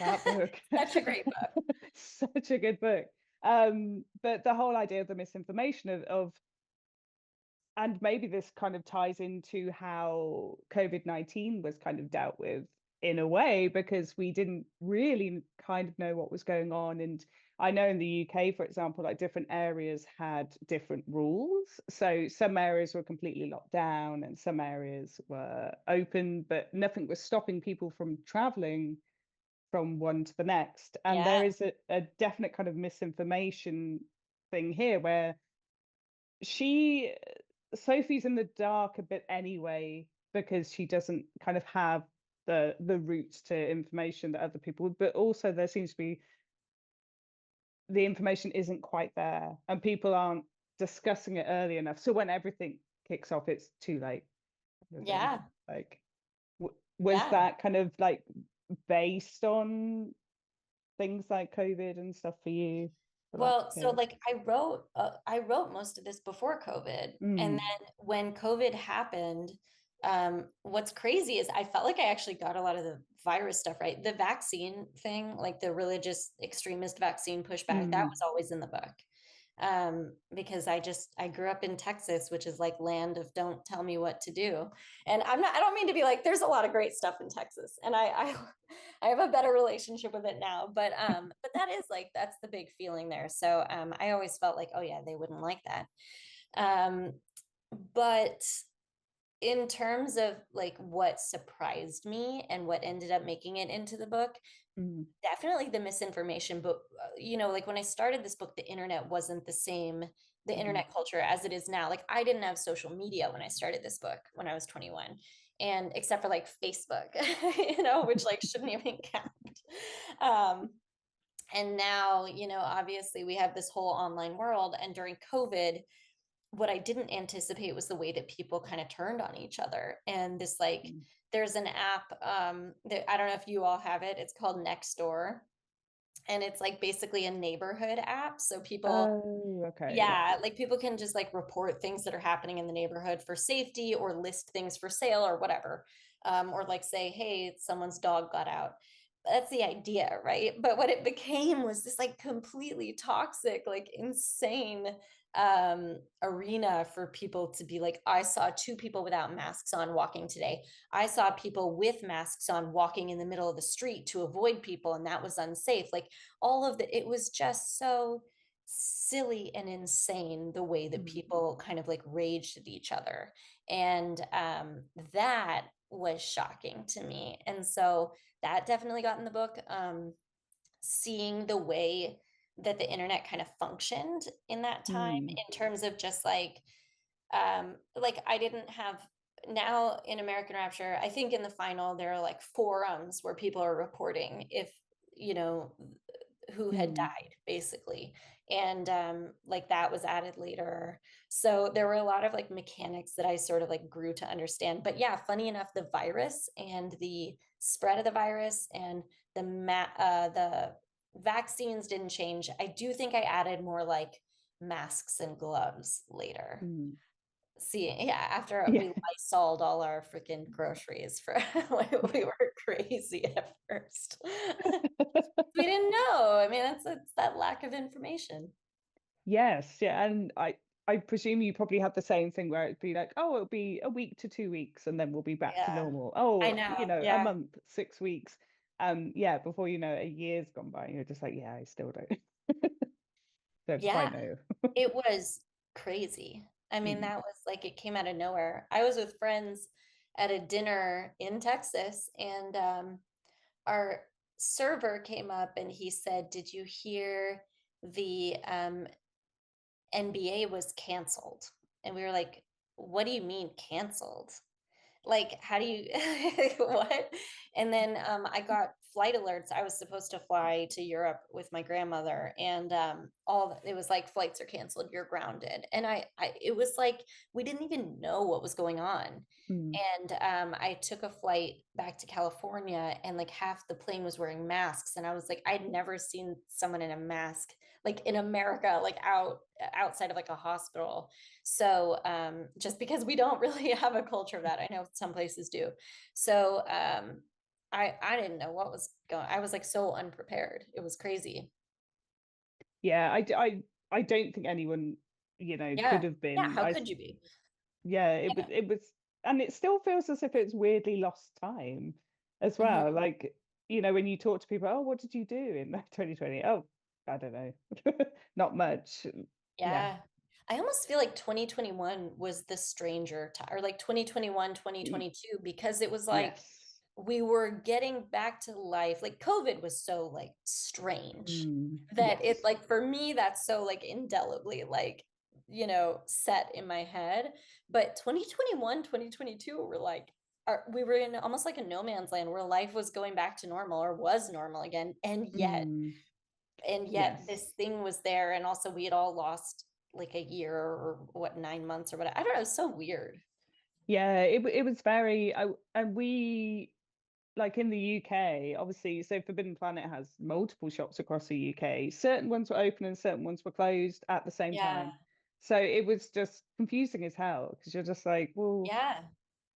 yeah. book, Such a great book. such a good book. But the whole idea of the misinformation of and maybe this kind of ties into how COVID-19 was kind of dealt with in a way, because we didn't really kind of know what was going on. And I know in the UK, for example, like different areas had different rules. So some areas were completely locked down and some areas were open, but nothing was stopping people from traveling from one to the next. And there Yeah. is a definite kind of misinformation thing here where she Sophie's in the dark a bit anyway, because she doesn't kind of have the roots to information that other people would, but also there seems to be the information isn't quite there and people aren't discussing it early enough. So when everything kicks off, it's too late. Yeah. Like, was Yeah. that kind of like based on things like COVID and stuff for you? For that Well, so period? like I wrote most of this before COVID. And Mm, then when COVID happened, what's crazy is I felt like I actually got a lot of the virus stuff right. The vaccine thing, like the religious extremist vaccine pushback, that mm. was always in the book. Because I grew up in Texas, which is like land of don't tell me what to do. And I don't mean to be like, there's a lot of great stuff in Texas. And I have a better relationship with it now, but that is like, that's the big feeling there. So, I always felt like, oh yeah, they wouldn't like that. Um, but in terms of like what surprised me and what ended up making it into the book, Mm, definitely the misinformation. But you know, like when I started this book, the internet wasn't the same, the mm. internet culture as it is now. Like I didn't have social media when I started this book when I was 21, and except for like Facebook, you know, which like shouldn't even count. um and now, you know, obviously we have this whole online world, and during COVID, what I didn't anticipate was the way that people kind of turned on each other. And this like, Mm. there's an app that I don't know if you all have it. It's called Nextdoor, and it's like basically a neighborhood app. So people, Oh, okay, yeah. yeah, like people can just like report things that are happening in the neighborhood for safety, or list things for sale or whatever. Or like say, hey, someone's dog got out. That's the idea, right? But what it became was this like completely toxic, like insane arena for people to be like, I saw two people without masks on walking today. I saw people with masks on walking in the middle of the street to avoid people, and that was unsafe. Like all of the, it was just so silly and insane the way that Mm, people kind of like raged at each other. And that was shocking to me. And so that definitely got in the book. Seeing the way that the internet kind of functioned in that time, mm, in terms of just like I didn't have, now in American Rapture, I think in the final there are like forums where people are reporting if, you know, who had mm, died basically. And like that was added later. So there were a lot of like mechanics that I sort of like grew to understand. But yeah, funny enough, the virus and the spread of the virus and the vaccines didn't change. I do think I added more like masks and gloves later. mm. See, yeah, after Yeah. we Lysoled all our freaking groceries for we were crazy at first. We didn't know. I mean, it's that lack of information. Yes, yeah, and I presume you probably had the same thing where it'd be like, oh, it'll be a week to 2 weeks, and then we'll be back to Yeah, normal. I Oh, know. a Yeah. month, 6 weeks. Yeah, before you know it, a year's gone by, and you're just like, yeah, I still don't Yeah. quite know. It was crazy. I mean, Mm. that was like it came out of nowhere. I was with friends at a dinner in Texas, and our server came up and he said, "Did you hear the NBA was canceled?" And we were like, "What do you mean canceled? Like, how do you what?" And then I got flight alerts. I was supposed to fly to Europe with my grandmother, and it was like flights are canceled, you're grounded. And it was like we didn't even know what was going on. Mm. And I took a flight back to California, and like half the plane was wearing masks, and I was like, I'd never seen someone in a mask like in America, like outside of like a hospital. So just because we don't really have a culture of that, I know some places do. So I didn't know what was going. I was like so unprepared. It was crazy. Yeah, I don't think anyone, could Yeah. have Yeah. been. How could you be? Yeah, Yeah. it was, and it still feels as if it's weirdly lost time as Mhm. well. Like, when you talk to people, oh, what did you do in 2020? Oh, I don't know, not much. Yeah. Yeah. I almost feel like 2021 was the stranger time, or like 2021, Y- 2022, because it was like Yes. we were getting back to life. Like COVID was so like strange Mm, that it yes. like for me that's so like indelibly like set in my head. But 2021, 2022 were like we were in almost like a no man's land where life was going back to normal or was normal again, Mm, and yet yes. this thing was there, and also we had all lost like a year or what 9 months or what. I don't know, it's so weird. Yeah, it was very, and we, like in the UK, obviously, so Forbidden Planet has multiple shops across the UK. Certain ones were open and certain ones were closed at the same Yeah. time. So it was just confusing as hell because you're just like, well, Yeah.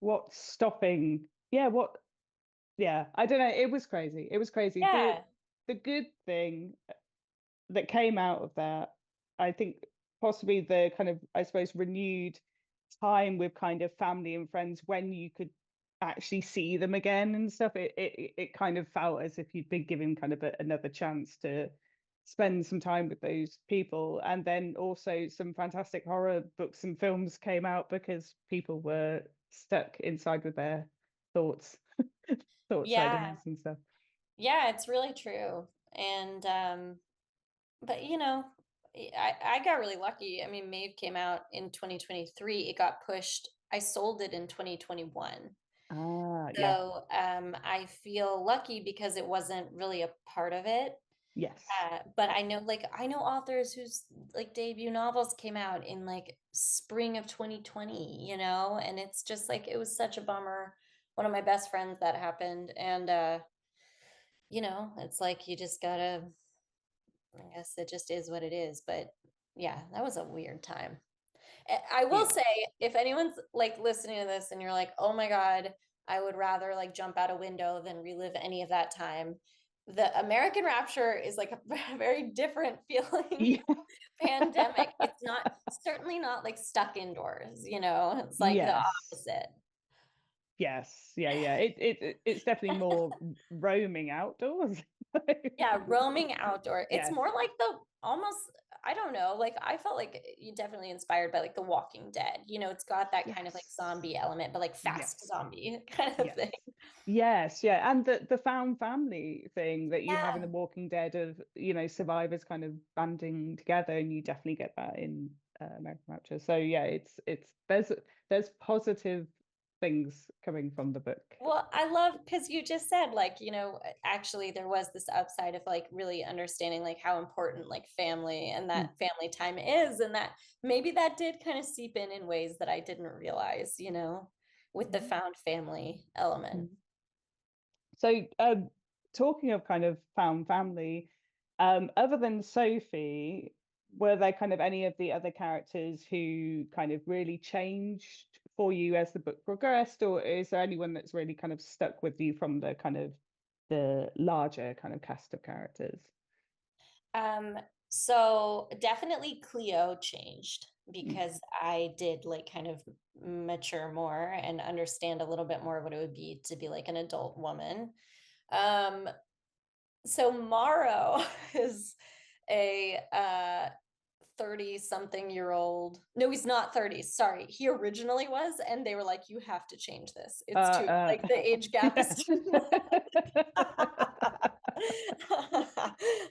what's stopping? Yeah, what? Yeah, I don't know. It was crazy. It was crazy. The Yeah. the good thing that came out of that, I think possibly the kind of, I suppose, renewed time with kind of family and friends when you could actually see them again and stuff. It kind of felt as if you'd been given kind of another chance to spend some time with those people. And then also some fantastic horror books and films came out because people were stuck inside with their thoughts, thoughts Yeah. ideas and stuff. Yeah, it's really true. And but I got really lucky. I mean, Maeve came out in 2023. It got pushed. I sold it in 2021. Ah, yeah. So I feel lucky because it wasn't really a part of it. Yes. But I know authors whose like debut novels came out in like spring of 2020, and it's just like it was such a bummer. One of my best friends that happened, and it's like you just gotta, I guess it just is what it is. But yeah, that was a weird time. I will Yeah. say, if anyone's like listening to this and you're like, oh my God, I would rather like jump out a window than relive any of that time. The American Rapture is like a very different feeling Yeah. pandemic. It's not certainly not like stuck indoors, it's like the Yes. opposite. Yes. Yeah. Yeah. It's definitely more roaming outdoors. Yeah, roaming outdoor. It's Yes. more like the almost, I don't know, like I felt like you definitely inspired by like The Walking Dead. It's got that kind of like Yes. zombie element, but like fast Yes. zombie kind of Yes. thing. Yes, yeah, and the found family thing that you have in Yeah. The Walking Dead of, survivors kind of banding together, and you definitely get that in American Rapture. So yeah, it's there's positive things coming from the book. Well, I love because you just said like, actually there was this upside of like really understanding like how important like family and Mm, that family time is, and that maybe that did kind of seep in ways that I didn't realize, with the mhm, found family element. mhm. So talking of kind of found family, other than Sophie, were there kind of any of the other characters who kind of really changed for you as the book progressed, or is there anyone that's really kind of stuck with you from the kind of the larger kind of cast of characters? So definitely Cleo changed because I did like kind of mature more and understand a little bit more what it would be to be like an adult woman. Um, so Morrow is a 30 something year old. No, he's not 30. Sorry. He originally was, and they were like, you have to change this. It's too like the age gap is too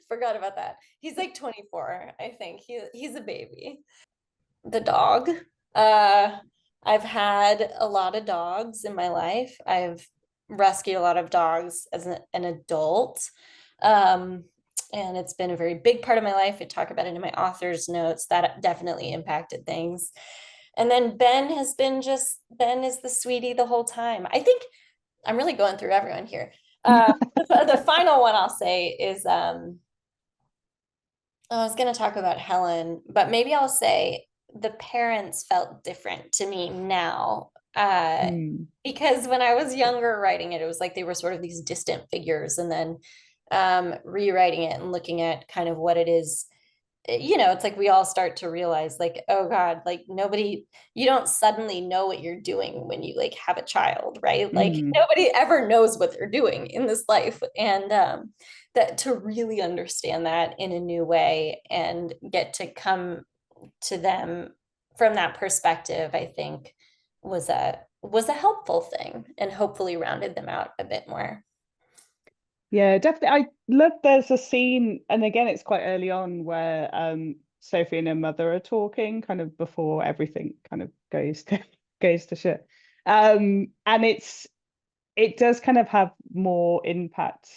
Forgot about that. He's like 24, I think. He's a baby. The dog. Uh I've had a lot of dogs in my life. I've rescued a lot of dogs as an adult. Um and it's been a very big part of my life. I talk about it in my author's notes. That definitely impacted things. And then Ben is the sweetie the whole time. I think I'm really going through everyone here. The final one I'll say is I was going to talk about Helen, but maybe I'll say the parents felt different to me now. Because when I was younger writing it, it was like they were sort of these distant figures, and then rewriting it and looking at kind of what it is, it's like we all start to realize like, oh God, like you don't suddenly know what you're doing when you like have a child, right? Like nobody ever knows what they're doing in this life. And that to really understand that in a new way and get to come to them from that perspective, I think was a helpful thing and hopefully rounded them out a bit more. Yeah, definitely. I love there's a scene, and again, it's quite early on where Sophie and her mother are talking, kind of before everything kind of goes to shit. And it does kind of have more impact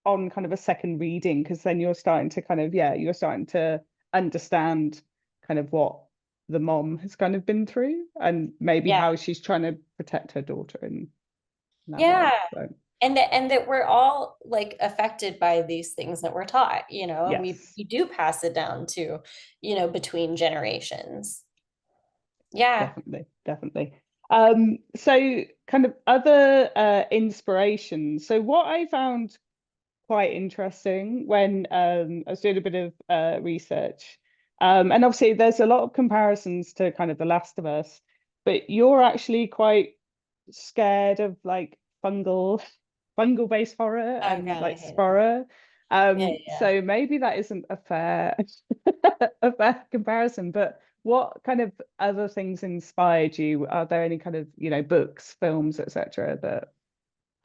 on kind of a second reading, because then you're starting to kind of, you're starting to understand kind of what the mom has kind of been through, and maybe how she's trying to protect her daughter in that way. So and that we're all like affected by these things that we're taught, and we yes, do pass it down to, between generations. Yeah. definitely. So kind of other inspirations. So what I found quite interesting when I was doing a bit of research, and obviously there's a lot of comparisons to kind of The Last of Us, but you're actually quite scared of like fungal based horror Oh and God, I like hate it. horror. Yeah. So maybe that isn't a fair a fair comparison, but what kind of other things inspired you? Are there any kind of, books, films, etc. that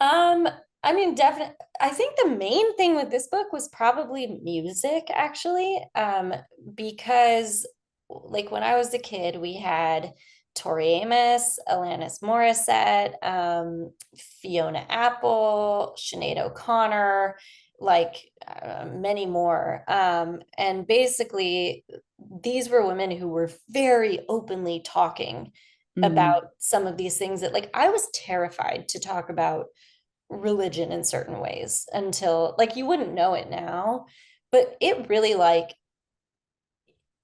Um, I mean, definitely, I think the main thing with this book was probably music, actually, because like when I was a kid, we had Tori Amos, Alanis Morissette, Fiona Apple, Sinead O'Connor, like many more. And basically, these were women who were very openly talking mm, about some of these things that like I was terrified to talk about religion in certain ways until like you wouldn't know it now, but it really like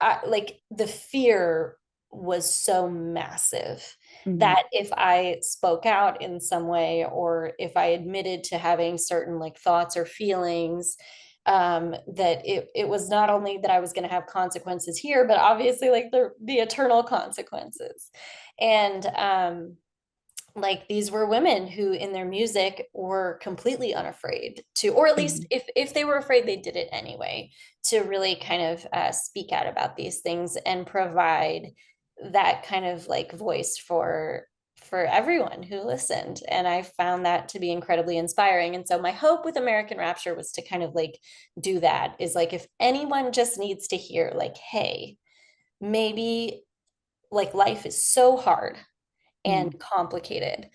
the fear was so massive mm, that if I spoke out in some way or if I admitted to having certain like thoughts or feelings, that it was not only that I was going to have consequences here, but obviously like the eternal consequences. And like these were women who in their music were completely unafraid to, or at least mm, if they were afraid, they did it anyway, to really kind of speak out about these things and provide that kind of like voice for everyone who listened. And I found that to be incredibly inspiring. And so my hope with American Rapture was to kind of like do that, is like if anyone just needs to hear like, hey, maybe like life is so hard and mm. complicated,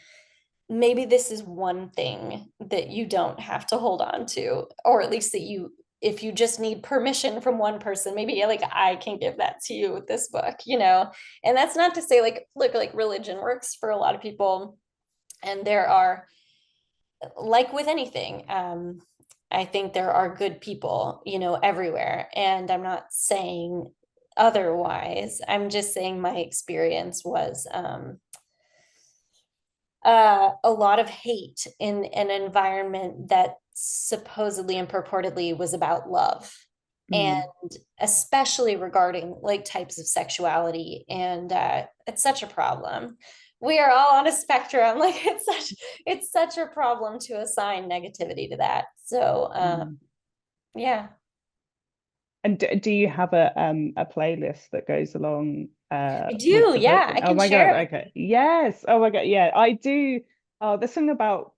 maybe this is one thing that you don't have to hold on to, or at least that you, if you just need permission from one person, maybe like I can give that to you with this book, and that's not to say like, look, like religion works for a lot of people, and there are, like with anything, I think there are good people, you know, everywhere. And I'm not saying otherwise. I'm just saying my experience was a lot of hate in an environment that supposedly and purportedly was about love. And especially regarding like types of sexuality. And it's such a problem. We are all on a spectrum. Like it's such a problem to assign negativity to that. So yeah. And do you have a playlist that goes along I with do, the book? yeah. I Oh can my God, share it with okay. Yes. Oh my God, yeah, I do. Oh, there's something about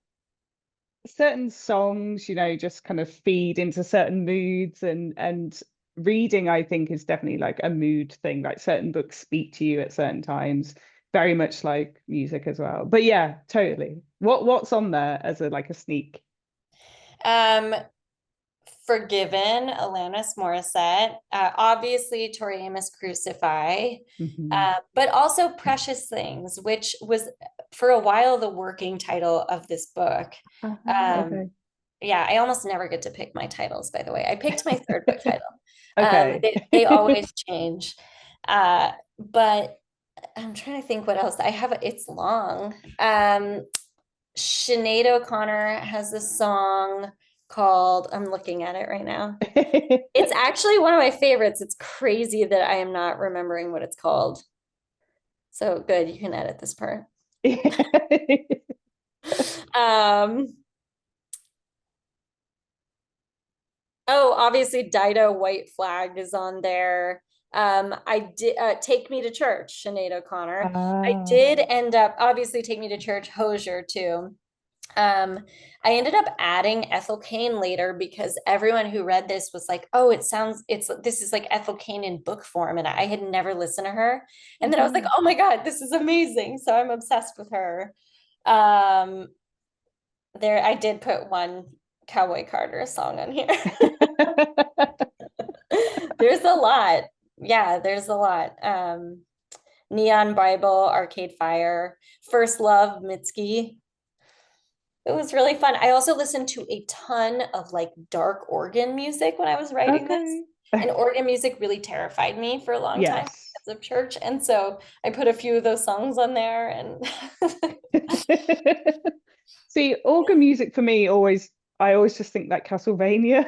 certain songs, you know, just kind of feed into certain moods, and reading, I think, is definitely like a mood thing. Like certain books speak to you at certain times, very much like music as well. But yeah, totally. What's on there as a like a sneak? you. Forgiven, Alanis Morissette, obviously Tori Amos Crucify, Hmm. but also Precious Things, which was for a while the working title of this book. Um, Okay. yeah, I almost never get to pick my titles, by the way. I picked my third book title. Okay. They always change. But I'm trying to think what else. I have, it's long. Sinead O'Connor has this song called, I'm looking at it right now. It's actually one of my favorites. It's crazy that I am not remembering what it's called. So good, you can edit this part. Um, oh, obviously Dido White Flag is on there. I did Take Me to Church, Sinead O'Connor. I Ah. did end up obviously Take Me to Church, Hosier too. Um, I ended up adding Ethel Kane later because everyone who read this was like, "Oh, this is like Ethel Kane in book form," and I had never listened to her. And then I was like, Okay. "Oh my God, this is amazing!" So I'm obsessed with her. Um, there, I did put one Cowboy Carter song on here. There's a lot. Yeah, there's a lot. Neon Bible, Arcade Fire, First Love, Mitski. It was really fun. I also listened to a ton of like dark organ music when I was writing this. Okay. And organ music really terrified me for a long time Yes. because of church. And so I put a few of those songs on there and See, organ music for me always, I always just think like Castlevania.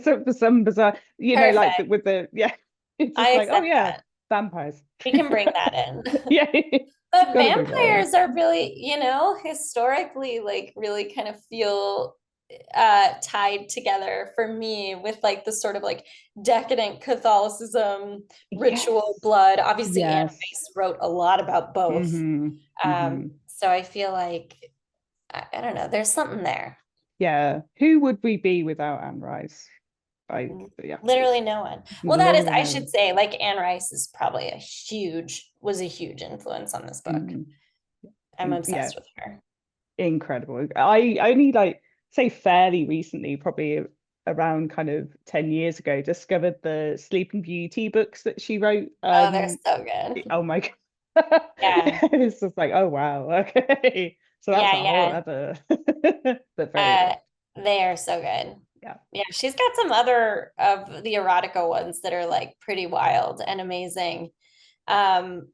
So for some bizarre, you know, like perfect. with the, yeah, it's I just like, oh accept yeah, that. vampires. We can bring that in. Yeah, But gotta bring that in. vampires are really, you know, historically like really kind of feel tied together for me with like the sort of like decadent Catholicism, ritual Yes. blood. Obviously, Anne Yes. Rice wrote a lot about both. Hmm. So I feel like I don't know, there's something there. Yeah. Who would we be without Anne Rice? Like, yeah, Literally no one. Well, that is, literally I no should one. say, like Anne Rice is probably was a huge influence on this book. Mm. I'm Yeah, obsessed with her. incredible. I only like say fairly recently, probably around kind of 10 years ago, discovered the Sleeping Beauty books that she wrote. Oh, they're so good. Oh my God. Yeah. It's just like, oh wow, okay. So that's Yeah, a whole yeah. other but very Uh, good. they are so good. Yeah. Yeah, she's got some other of the erotica ones that are like pretty wild and amazing. Um,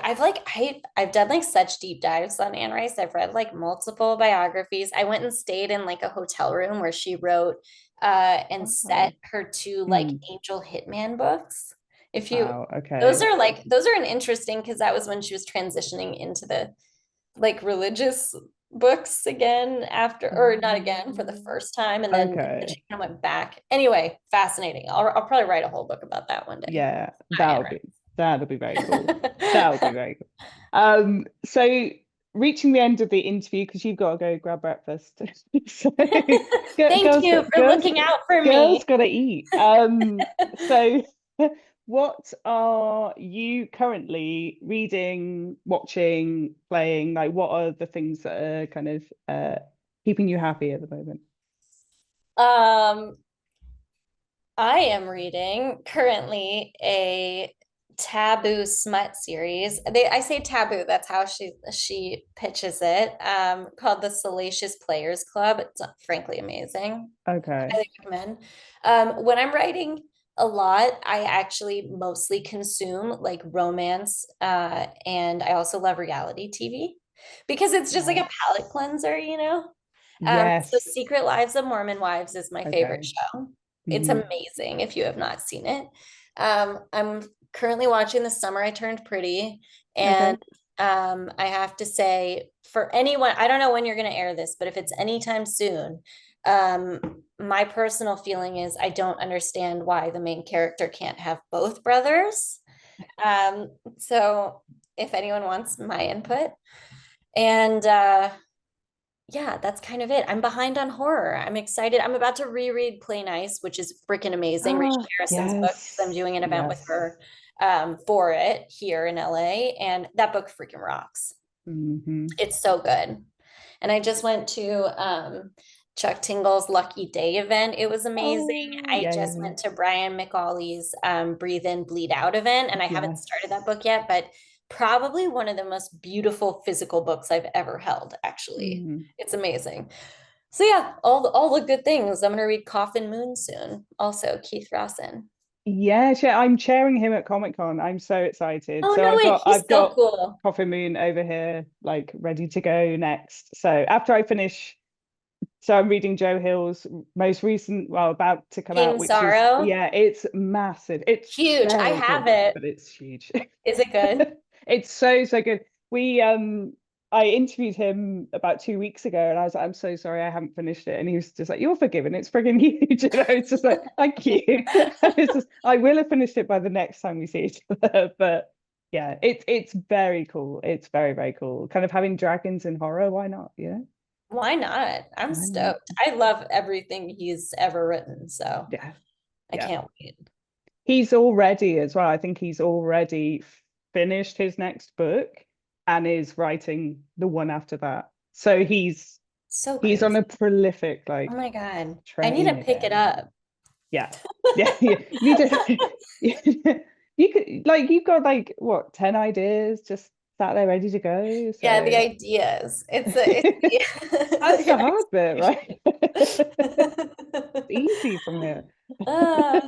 I've done like such deep dives on Anne Rice. I've read like multiple biographies. I went and stayed in like a hotel room where she wrote and Wow. set her two like Hmm. Angel Hitman books. If you Wow, okay. those are an interesting because that was when she was transitioning into the like religious books again after, or not again for the first time, and then Okay. she kind of went back. Anyway, fascinating. I'll probably write a whole book about that one day. Yeah, Anne that'll be very cool. That'll be Rice. very cool. So reaching the end of the interview because you've got to go grab breakfast. So Thank you for looking out for girls me. gotta eat. So what are you currently reading, watching, playing? Like what are the things that are kind of keeping you happy at the moment? um, I am reading currently a taboo smut series. I say taboo, that's how she pitches it. Called the Salacious Players Club. It's frankly amazing. Okay. Highly recommend. When I'm writing a lot, I actually mostly consume like romance, and I also love reality TV because it's just like a palate cleanser, you know? So Yes. Secret Lives of Mormon Wives is my favorite Okay. show. It's amazing if you have not seen it. I'm currently watching The Summer I Turned Pretty, Okay. and I have to say, for anyone, I don't know when you're going to air this, but if it's anytime soon, my personal feeling is I don't understand why the main character can't have both brothers. So if anyone wants my input, and yeah, that's kind of it. I'm behind on horror. I'm excited. I'm about to reread Play Nice, which is freaking amazing. Rachel Harrison's book, because I'm Yes. doing an event with Yes. her for it here in LA. And that book freaking rocks. It's so good. And I just went to Chuck Tingle's Lucky Day event. It was amazing. Oh, I yeah. just went to Brian McAuley's Breathe In, Bleed Out event, and I haven't started that book yet, but probably one of the most beautiful physical books I've ever held, actually. It's amazing. So yeah, all the good things. I'm gonna read Coffin Moon soon. Also, Keith Rawson. Yes, yeah, I'm chairing him at Comic-Con. I'm so excited. Oh So no way, he's I've so got cool. Coffee Moon over here, like ready to go next. So after I finish, so I'm reading Joe Hill's most recent, well, about to come out, King which is, Sorrow. yeah, it's massive. It's Huge. I very have good, it. but it's huge. Is it good? It's so, so good. I interviewed him about 2 weeks ago, and I was like, I'm so sorry I haven't finished it. And he was just like, you're forgiven. It's friggin' huge. And I was just like, thank you. It's just, I will have finished it by the next time we see each other. But yeah, it's very cool. It's very, very cool. Kind of having dragons in horror. Why not? Yeah. Why not? I'm Why not? stoked. I love everything he's ever written, so Yeah. I Yeah. can't wait. He's already as well. I think he's already finished his next book and is writing the one after that. So he's So on crazy. a prolific Oh my God. I need train to pick it again. up. Yeah. Yeah. You need to you could like you've got like what 10 ideas just sat there ready to go. Yeah, the So ideas. It's that's the the hard bit, right? execution. It's easy from here. Ah,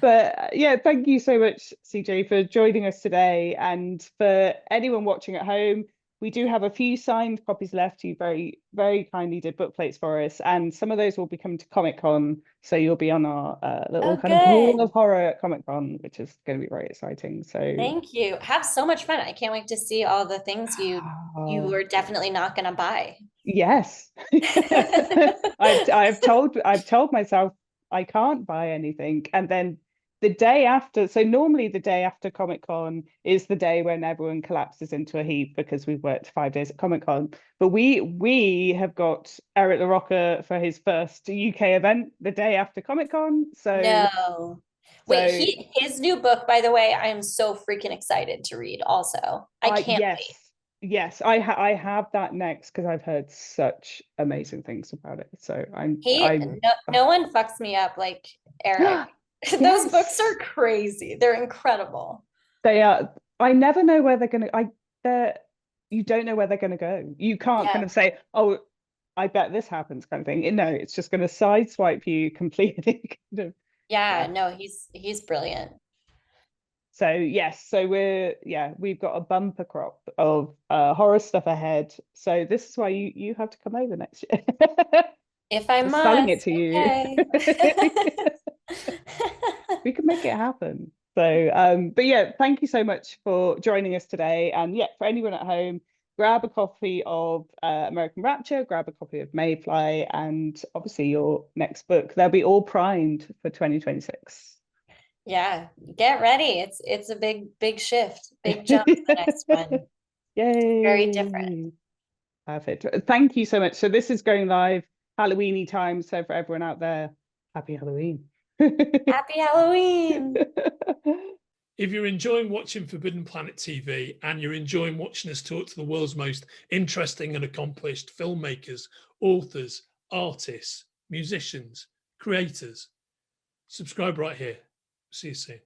But yeah, thank you so much, CJ, for joining us today. And for anyone watching at home, we do have a few signed copies left. You very, very kindly did book plates for us. And some of those will be coming to Comic-Con. So you'll be on our little oh, kind of hall good. of horror at Comic-Con, which is going to be very exciting. So Thank you. Have so much fun. I can't wait to see all the things you oh, are definitely not gonna buy. yes. I've told myself I can't buy anything. And then the day after, so normally the day after Comic-Con is the day when everyone collapses into a heap because we've worked 5 days at Comic-Con. But we have got Eric LaRocca for his first UK event the day after Comic-Con. No. Wait, So his new book, by the way, I am so freaking excited to read also. I can't wait. yes, I have that next because I've heard such amazing things about it. So I'm No one fucks me up like Eric. Those books yes. are crazy. They're incredible. They are. I never know where they're gonna. They're. You don't know where they're gonna go. You can't kind Yeah. of say, "Oh, I bet this happens," kind of thing. No, it's just gonna sideswipe you completely. Kind of, Yeah, yeah. no, he's brilliant. So yes, so we've got a bumper crop of horror stuff ahead. So this is why you have to come over next year. If I Just selling it must, to you. okay. We can make it happen. So, but yeah, thank you so much for joining us today. And yeah, for anyone at home, grab a copy of American Rapture, grab a copy of Mayfly, and obviously your next book. They'll be all primed for 2026. Yeah, get ready. It's a big shift, big jump to the next one. Very different. Yay. Perfect. Thank you so much. So this is going live Halloweeny time. So for everyone out there, happy Halloween. Happy Halloween. If you're enjoying watching Forbidden Planet TV and you're enjoying watching us talk to the world's most interesting and accomplished filmmakers, authors, artists, musicians, creators, subscribe right here. See you soon.